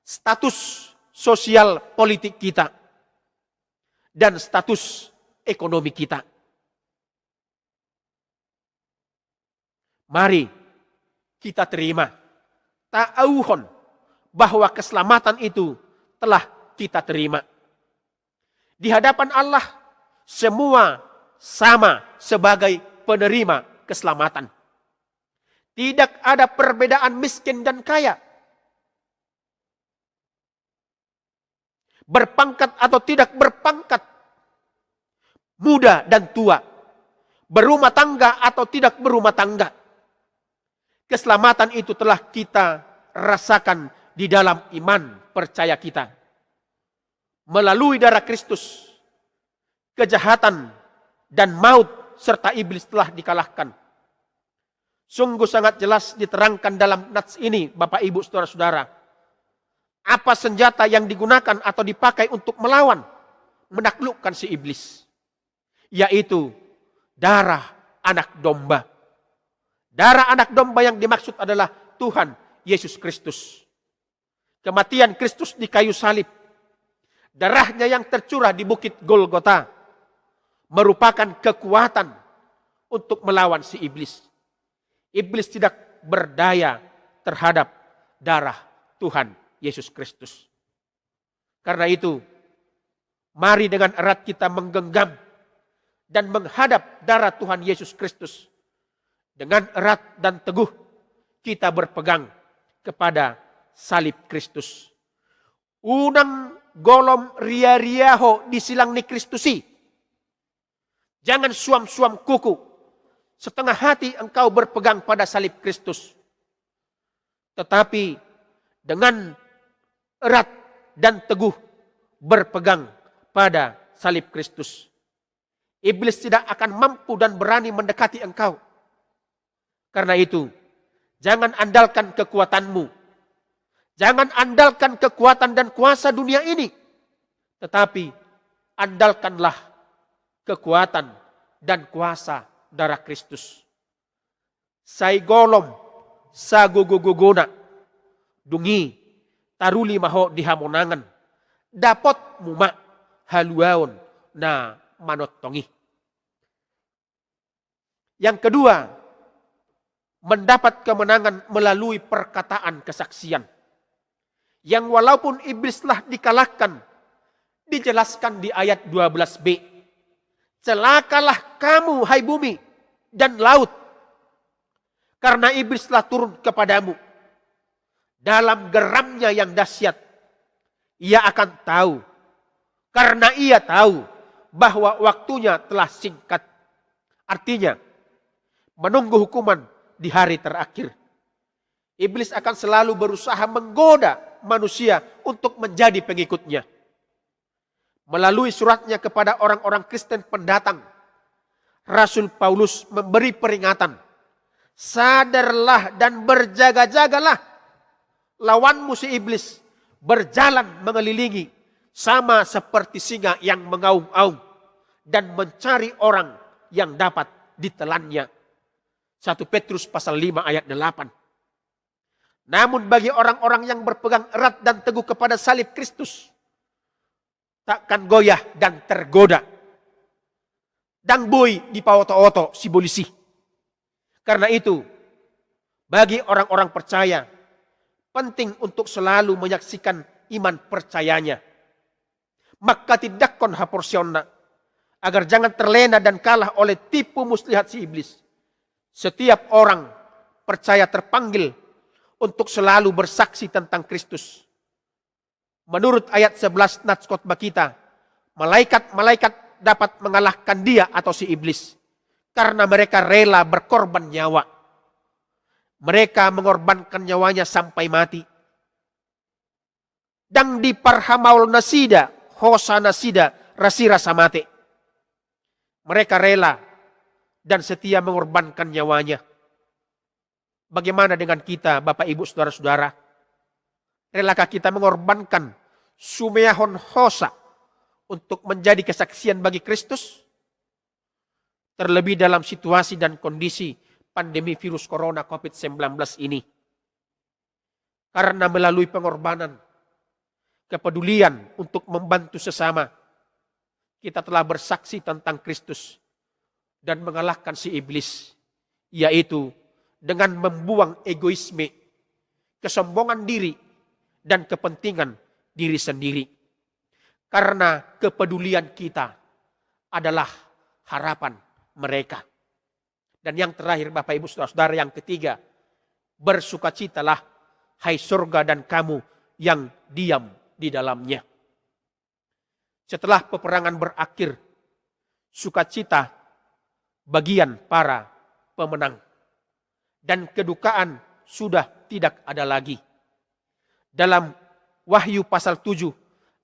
status sosial politik kita, dan status ekonomi kita. Mari kita terima ta'awuhon bahwa keselamatan itu telah kita terima. Di hadapan Allah semua sama sebagai penerima keselamatan. Tidak ada perbedaan miskin dan kaya. Berpangkat atau tidak berpangkat. Muda dan tua. Berumah tangga atau tidak berumah tangga. Keselamatan itu telah kita rasakan di dalam iman percaya kita. Melalui darah Kristus, kejahatan dan maut serta iblis telah dikalahkan. Sungguh sangat jelas diterangkan dalam nats ini, Bapak Ibu Saudara-saudara. Apa senjata yang digunakan atau dipakai untuk melawan, menaklukkan si iblis. Yaitu darah anak domba. Darah anak domba yang dimaksud adalah Tuhan Yesus Kristus. Kematian Kristus di kayu salib Darahnya yang tercurah di bukit Golgota merupakan kekuatan untuk melawan si iblis. Iblis tidak berdaya terhadap darah Tuhan Yesus Kristus. Karena itu, mari dengan erat kita menggenggam dan menghadap darah Tuhan Yesus Kristus. Dengan erat dan teguh kita berpegang kepada salib Kristus. Unang golom ria-riaho disilang ni Kristusi. Jangan suam-suam kuku. Setengah hati engkau berpegang pada salib Kristus. Tetapi dengan erat dan teguh berpegang pada salib Kristus. Iblis tidak akan mampu dan berani mendekati engkau. Karena itu, jangan andalkan kekuatanmu. Jangan andalkan kekuatan dan kuasa dunia ini. Tetapi andalkanlah kekuatan dan kuasa darah Kristus. Saigolom saguguguguna dungi taruli maho dihamonangan dapat muma haluaon na manotongi. Yang kedua, mendapat kemenangan melalui perkataan kesaksian. Yang walaupun iblis telah dikalahkan, dijelaskan di ayat 12b. Celakalah kamu, hai bumi dan laut, karena iblis telah turun kepadamu. Dalam geramnya yang dahsyat, ia akan tahu, karena ia tahu bahwa waktunya telah singkat. Artinya, menunggu hukuman di hari terakhir. Iblis akan selalu berusaha menggoda manusia untuk menjadi pengikutnya. Melalui suratnya kepada orang-orang Kristen pendatang, Rasul Paulus memberi peringatan. Sadarlah dan berjaga-jagalah. Lawanmu si iblis berjalan mengelilingi sama seperti singa yang mengaum-aum dan mencari orang yang dapat ditelannya. 1 Petrus pasal 5 ayat 8. Namun bagi orang-orang yang berpegang erat dan teguh kepada salib Kristus, takkan goyah dan tergoda. Dang boy di pawoto-oto si bolisi. Karena itu, bagi orang-orang percaya, penting untuk selalu menyaksikan iman percayanya. Maka tidak kon haporsionna, agar jangan terlena dan kalah oleh tipu muslihat si iblis. Setiap orang percaya terpanggil untuk selalu bersaksi tentang Kristus. Menurut ayat 11 nats khotbah kita, malaikat-malaikat dapat mengalahkan dia atau si iblis karena mereka rela berkorban nyawa. Mereka mengorbankan nyawanya sampai mati. Dang di parhamaul nasida, hosa nasida, rasira samate. Mereka rela dan setia mengorbankan nyawanya. Bagaimana dengan kita, Bapak Ibu Saudara-saudara? Relakah kita mengorbankan sumeyahon hosa untuk menjadi kesaksian bagi Kristus? Terlebih dalam situasi dan kondisi pandemi virus corona COVID-19 ini. Karena melalui pengorbanan, kepedulian untuk membantu sesama, kita telah bersaksi tentang Kristus dan mengalahkan si iblis, yaitu dengan membuang egoisme, kesombongan diri, dan kepentingan diri sendiri. Karena kepedulian kita adalah harapan mereka. Dan yang terakhir Bapak Ibu Saudara-saudara, yang ketiga, bersukacitalah hai surga dan kamu yang diam di dalamnya. Setelah peperangan berakhir, sukacita bagian para pemenang. Dan kedukaan sudah tidak ada lagi. Dalam Wahyu pasal 7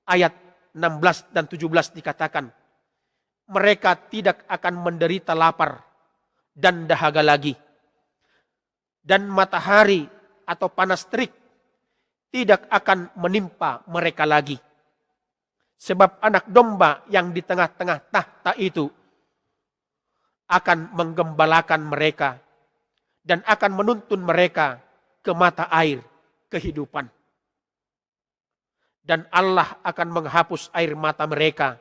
ayat 16 dan 17 dikatakan, mereka tidak akan menderita lapar dan dahaga lagi. Dan matahari atau panas terik tidak akan menimpa mereka lagi. Sebab anak domba yang di tengah-tengah tahta itu akan menggembalakan mereka dan akan menuntun mereka ke mata air kehidupan. dan Allah akan menghapus air mata mereka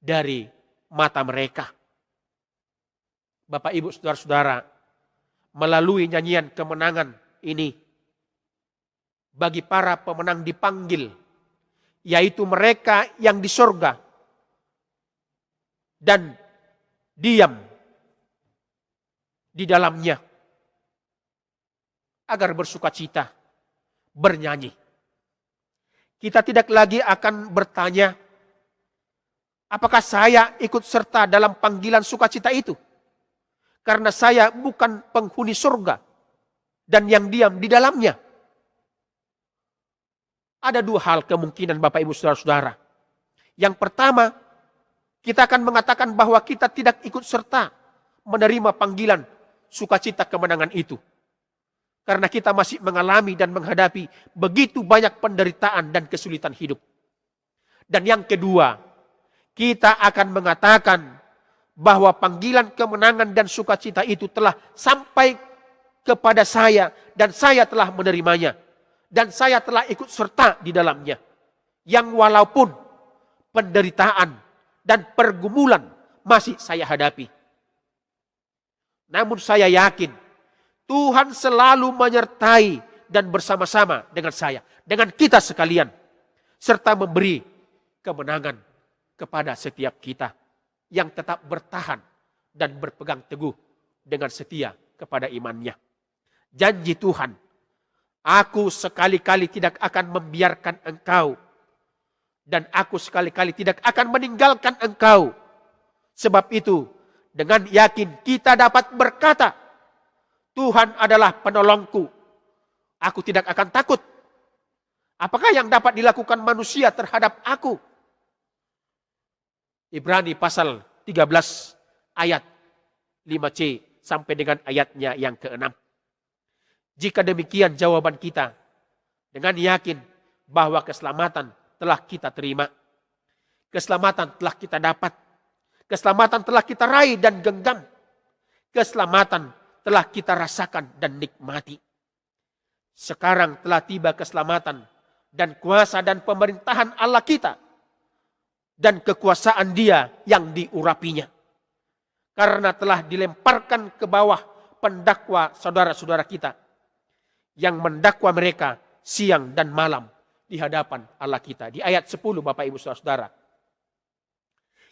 dari mata mereka. Bapak, Ibu, saudara-saudara, melalui nyanyian kemenangan ini, bagi para pemenang dipanggil, yaitu mereka yang di sorga dan diam di dalamnya, agar bersukacita, bernyanyi. Kita tidak lagi akan bertanya, apakah saya ikut serta dalam panggilan sukacita itu? Karena saya bukan penghuni surga dan yang diam di dalamnya. Ada dua hal kemungkinan Bapak Ibu Saudara-saudara. Yang pertama, kita akan mengatakan bahwa kita tidak ikut serta menerima panggilan sukacita kemenangan itu. Karena kita masih mengalami dan menghadapi begitu banyak penderitaan dan kesulitan hidup. Dan yang kedua, kita akan mengatakan bahwa panggilan kemenangan dan sukacita itu telah sampai kepada saya dan saya telah menerimanya. Dan saya telah ikut serta di dalamnya. Yang walaupun penderitaan dan pergumulan masih saya hadapi. Namun saya yakin Tuhan selalu menyertai dan bersama-sama dengan saya, dengan kita sekalian, serta memberi kemenangan kepada setiap kita yang tetap bertahan dan berpegang teguh dengan setia kepada imannya. Janji Tuhan, aku sekali-kali tidak akan membiarkan engkau, dan aku sekali-kali tidak akan meninggalkan engkau. Sebab itu, dengan yakin kita dapat berkata, Tuhan adalah penolongku, aku tidak akan takut. Apakah yang dapat dilakukan manusia terhadap aku? Ibrani pasal 13 ayat 5c sampai dengan ayatnya yang ke-6. Jika demikian jawaban kita, dengan yakin bahwa keselamatan telah kita terima. Keselamatan telah kita dapat. Keselamatan telah kita raih dan genggam. Keselamatan telah kita rasakan dan nikmati. Sekarang telah tiba keselamatan dan kuasa dan pemerintahan Allah kita dan kekuasaan Dia yang diurapinya. Karena telah dilemparkan ke bawah pendakwa saudara-saudara kita yang mendakwa mereka siang dan malam di hadapan Allah kita. Di ayat 10 Bapak Ibu Saudara-saudara.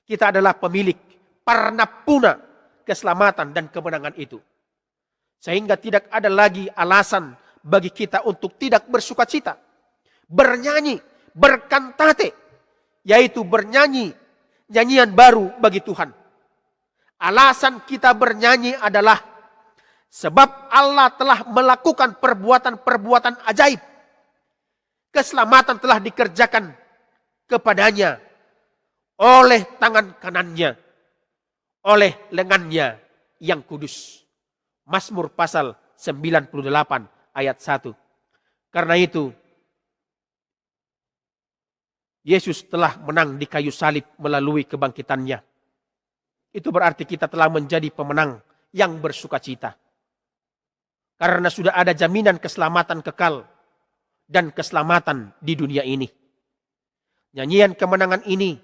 Kita adalah pemilik parnapuna keselamatan dan kemenangan itu. Sehingga tidak ada lagi alasan bagi kita untuk tidak bersukacita, bernyanyi, berkantate, yaitu bernyanyi nyanyian baru bagi Tuhan. Alasan kita bernyanyi adalah sebab Allah telah melakukan perbuatan-perbuatan ajaib. Keselamatan telah dikerjakan kepadanya oleh tangan kanannya, oleh lengannya yang kudus. Mazmur pasal 98 ayat 1. Karena itu, Yesus telah menang di kayu salib melalui kebangkitannya. Itu berarti kita telah menjadi pemenang yang bersukacita. Karena sudah ada jaminan keselamatan kekal dan keselamatan di dunia ini. Nyanyian kemenangan ini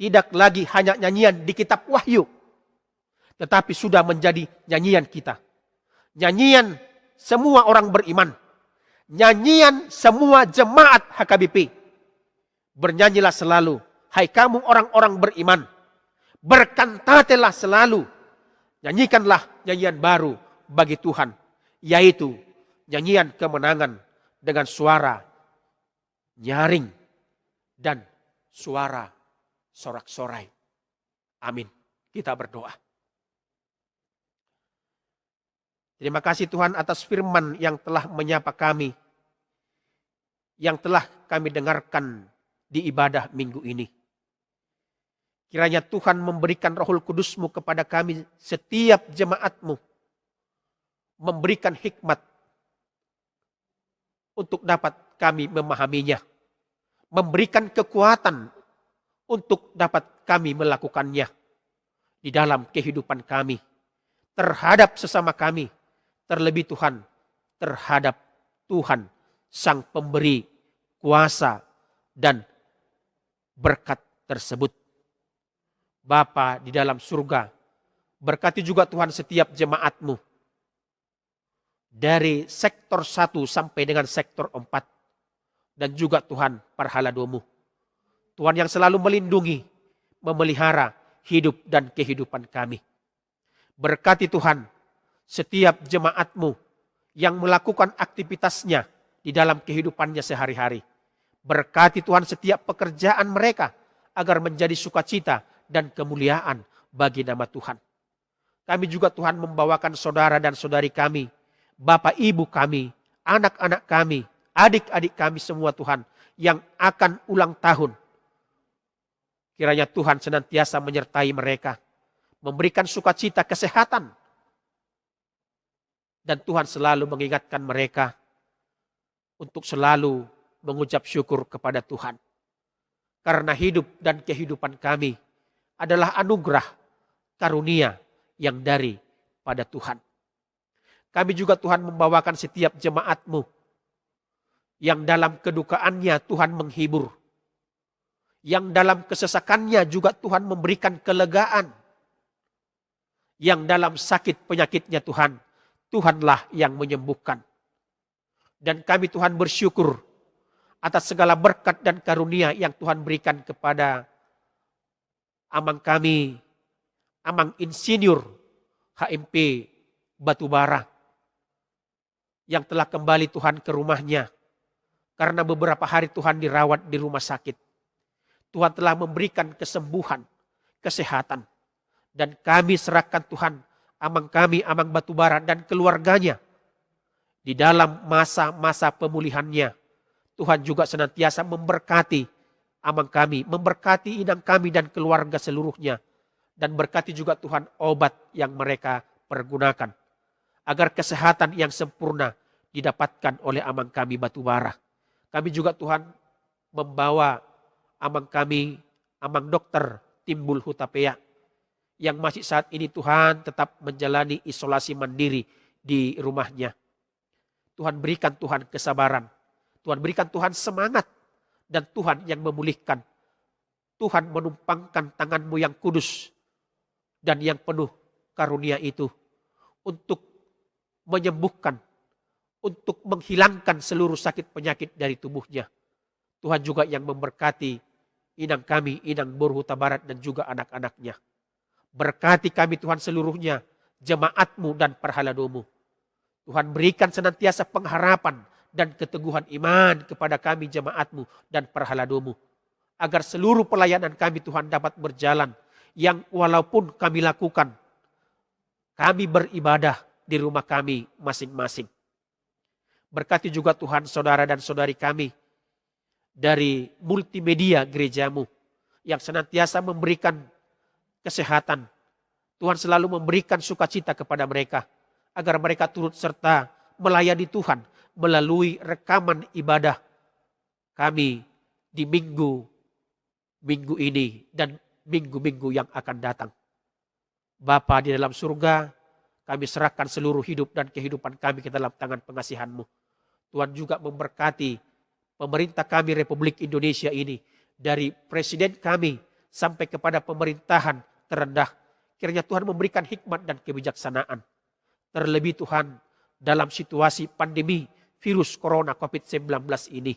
tidak lagi hanya nyanyian di kitab Wahyu, tetapi sudah menjadi nyanyian kita. Nyanyian semua orang beriman. Nyanyian semua jemaat HKBP. Bernyanyilah selalu, hai kamu orang-orang beriman. Berkantatelah selalu. Nyanyikanlah nyanyian baru bagi Tuhan, yaitu nyanyian kemenangan dengan suara nyaring dan suara sorak-sorai. Amin. Kita berdoa. Terima kasih Tuhan atas firman yang telah menyapa kami, yang telah kami dengarkan di ibadah minggu ini. Kiranya Tuhan memberikan Rohul Kudus-Mu kepada kami setiap jemaat-Mu, memberikan hikmat untuk dapat kami memahaminya, memberikan kekuatan untuk dapat kami melakukannya di dalam kehidupan kami, terhadap sesama kami, terlebih Tuhan, terhadap Tuhan, Sang Pemberi kuasa dan berkat tersebut. Bapa di dalam surga, berkati juga Tuhan setiap jemaat-Mu dari sektor 1 sampai dengan sektor 4. Dan juga Tuhan Parhaladomu, Tuhan yang selalu melindungi, memelihara hidup dan kehidupan kami. Berkati Tuhan setiap jemaat-Mu yang melakukan aktivitasnya di dalam kehidupannya sehari-hari. Berkati Tuhan setiap pekerjaan mereka agar menjadi sukacita dan kemuliaan bagi nama Tuhan. Kami juga Tuhan membawakan saudara dan saudari kami, bapak ibu kami, anak-anak kami, adik-adik kami semua Tuhan yang akan ulang tahun. Kiranya Tuhan senantiasa menyertai mereka, memberikan sukacita, kesehatan. Dan Tuhan selalu mengingatkan mereka untuk selalu mengucap syukur kepada Tuhan. Karena hidup dan kehidupan kami adalah anugerah karunia yang dari pada Tuhan. Kami juga Tuhan membawakan setiap jemaat-Mu yang dalam kedukaannya Tuhan menghibur. Yang dalam kesesakannya juga Tuhan memberikan kelegaan. Yang dalam sakit penyakitnya Tuhan, Tuhanlah yang menyembuhkan. Dan kami Tuhan bersyukur atas segala berkat dan karunia yang Tuhan berikan kepada amang kami, amang insinyur HMP Batubara, yang telah kembali Tuhan ke rumahnya. Karena beberapa hari Tuhan dirawat di rumah sakit. Tuhan telah memberikan kesembuhan, kesehatan. Dan kami serahkan Tuhan amang kami, amang Batubara dan keluarganya. Di dalam masa-masa pemulihannya, Tuhan juga senantiasa memberkati amang kami, memberkati inang kami dan keluarga seluruhnya. Dan berkati juga Tuhan obat yang mereka pergunakan. Agar kesehatan yang sempurna didapatkan oleh amang kami Batubara. Kami juga Tuhan membawa amang kami, amang dokter Timbul Hutapea. Yang masih saat ini Tuhan tetap menjalani isolasi mandiri di rumahnya. Tuhan berikan Tuhan kesabaran. Tuhan berikan Tuhan semangat. Dan Tuhan yang memulihkan. Tuhan menumpangkan tangan-Mu yang kudus dan yang penuh karunia itu untuk menyembuhkan, untuk menghilangkan seluruh sakit penyakit dari tubuhnya. Tuhan juga yang memberkati inang kami, inang Bor Huta Barat dan juga anak-anaknya. Berkati kami Tuhan seluruhnya, jemaat-Mu dan Parhaladomu. Tuhan berikan senantiasa pengharapan dan keteguhan iman kepada kami jemaat-Mu dan Parhaladomu. Agar seluruh pelayanan kami Tuhan dapat berjalan. Yang walaupun kami lakukan, kami beribadah di rumah kami masing-masing. Berkati juga Tuhan saudara dan saudari kami dari multimedia gereja-Mu yang senantiasa memberikan kesehatan. Tuhan selalu memberikan sukacita kepada mereka agar mereka turut serta melayani Tuhan melalui rekaman ibadah kami di minggu ini dan minggu-minggu yang akan datang. Bapa di dalam surga, kami serahkan seluruh hidup dan kehidupan kami ke dalam tangan pengasihan-Mu. Tuhan juga memberkati pemerintah kami Republik Indonesia ini, dari presiden kami sampai kepada pemerintahan terendah. Kiranya Tuhan memberikan hikmat dan kebijaksanaan. Terlebih Tuhan dalam situasi pandemi virus corona COVID-19 ini,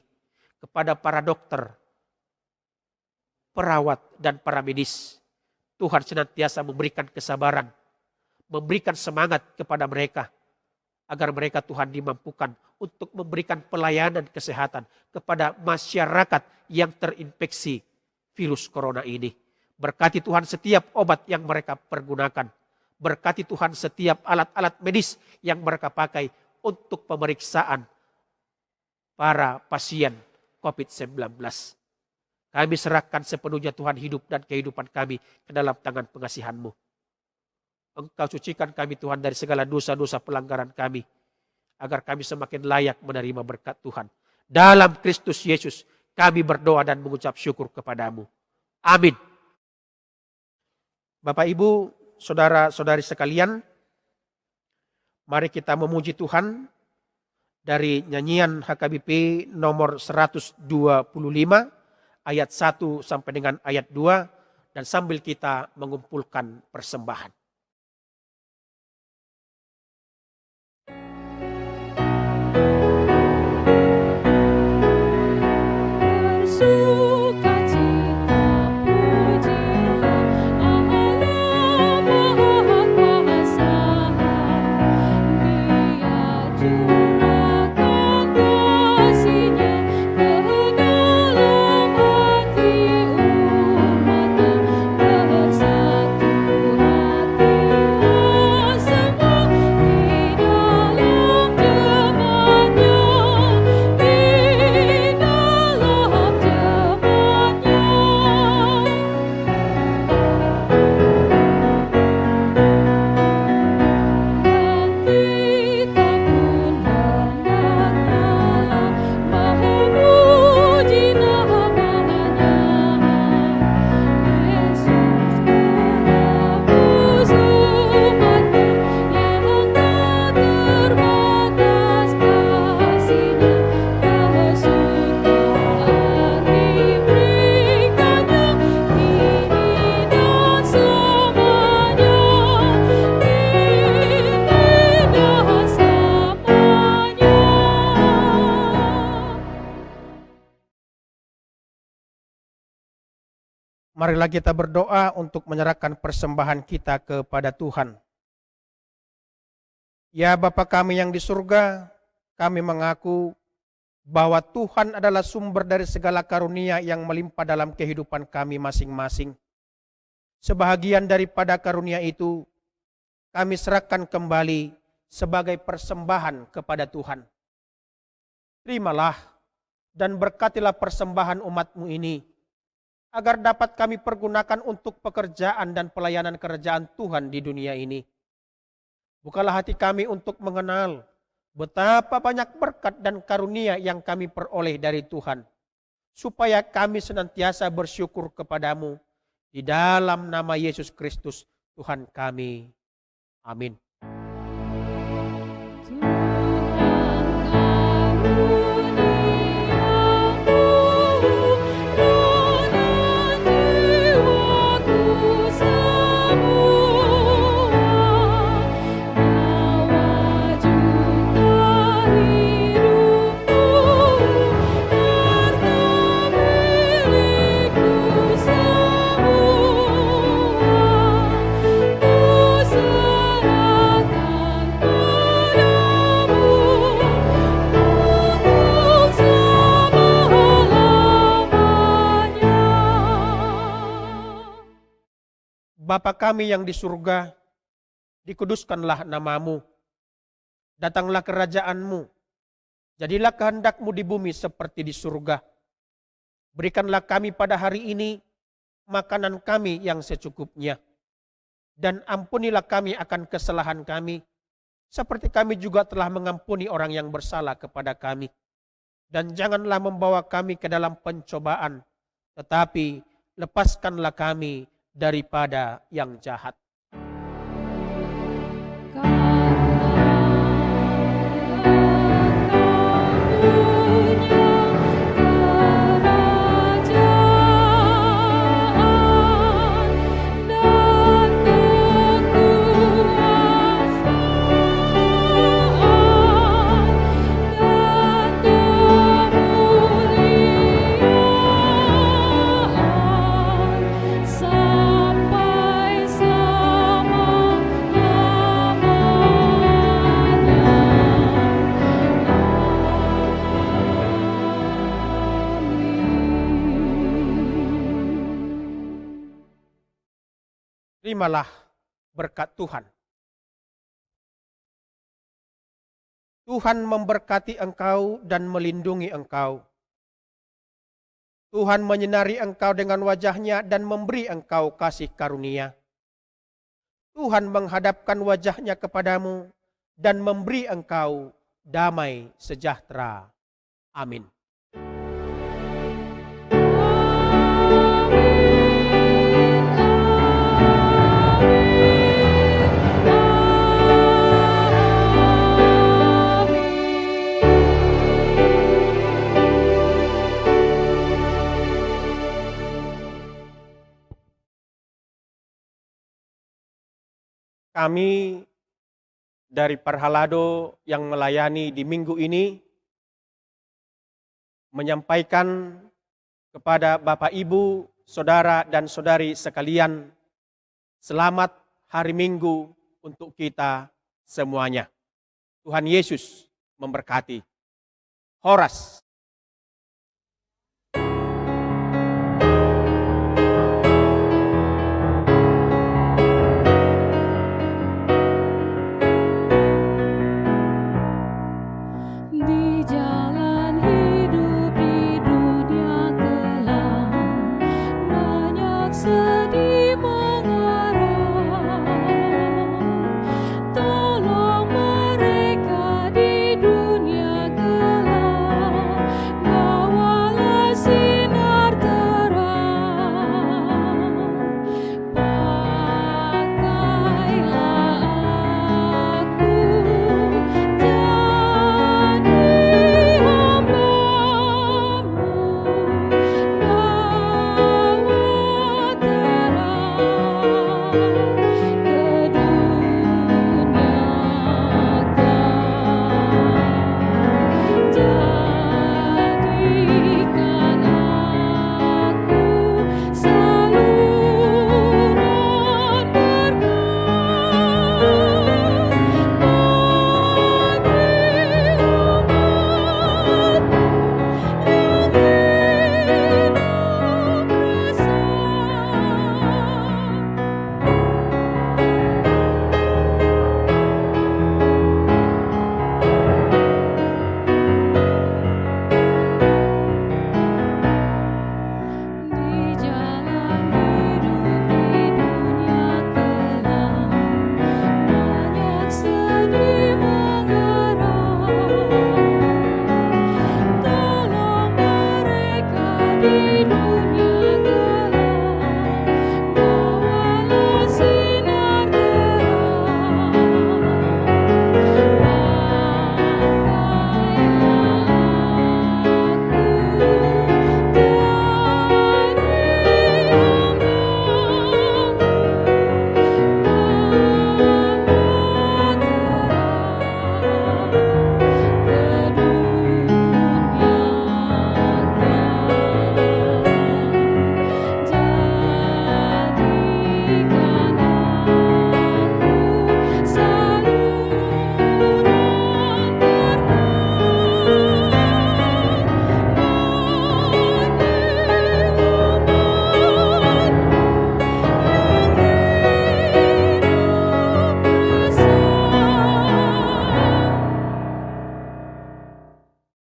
kepada para dokter, perawat dan para medis, Tuhan senantiasa memberikan kesabaran, memberikan semangat kepada mereka, agar mereka Tuhan dimampukan untuk memberikan pelayanan kesehatan kepada masyarakat yang terinfeksi virus corona ini. Berkati Tuhan setiap obat yang mereka pergunakan. Berkati Tuhan setiap alat-alat medis yang mereka pakai untuk pemeriksaan para pasien COVID-19. Kami serahkan sepenuhnya Tuhan hidup dan kehidupan kami ke dalam tangan pengasihan-Mu. Engkau sucikan kami Tuhan dari segala dosa-dosa pelanggaran kami, agar kami semakin layak menerima berkat Tuhan. Dalam Kristus Yesus kami berdoa dan mengucap syukur kepada-Mu. Amin. Bapak Ibu, saudara-saudari sekalian, mari kita memuji Tuhan dari nyanyian HKBP nomor 125, ayat 1 sampai dengan ayat 2 dan sambil kita mengumpulkan persembahan. Marilah kita berdoa untuk menyerahkan persembahan kita kepada Tuhan. Ya Bapa kami yang di surga, kami mengaku bahwa Tuhan adalah sumber dari segala karunia yang melimpah dalam kehidupan kami masing-masing. Sebahagian daripada karunia itu, kami serahkan kembali sebagai persembahan kepada Tuhan. Terimalah dan berkatilah persembahan umat-Mu ini, agar dapat kami pergunakan untuk pekerjaan dan pelayanan kerajaan Tuhan di dunia ini. Bukalah hati kami untuk mengenal betapa banyak berkat dan karunia yang kami peroleh dari Tuhan, supaya kami senantiasa bersyukur kepadamu di dalam nama Yesus Kristus Tuhan kami. Amin. Bapa kami yang di surga, dikuduskanlah nama-Mu. Datanglah kerajaan-Mu. Jadilah kehendak-Mu di bumi seperti di surga. Berikanlah kami pada hari ini makanan kami yang secukupnya. Dan ampunilah kami akan kesalahan kami, seperti kami juga telah mengampuni orang yang bersalah kepada kami. Dan janganlah membawa kami ke dalam pencobaan, tetapi lepaskanlah kami daripada yang jahat. Terimalah berkat Tuhan. Tuhan memberkati engkau dan melindungi engkau. Tuhan menyinari engkau dengan wajah-Nya dan memberi engkau kasih karunia. Tuhan menghadapkan wajah-Nya kepadamu dan memberi engkau damai sejahtera. Amin. kami dari Parhalado yang melayani di minggu ini menyampaikan kepada Bapak Ibu, Saudara dan Saudari sekalian, selamat hari Minggu untuk kita semuanya. Tuhan Yesus memberkati. Horas.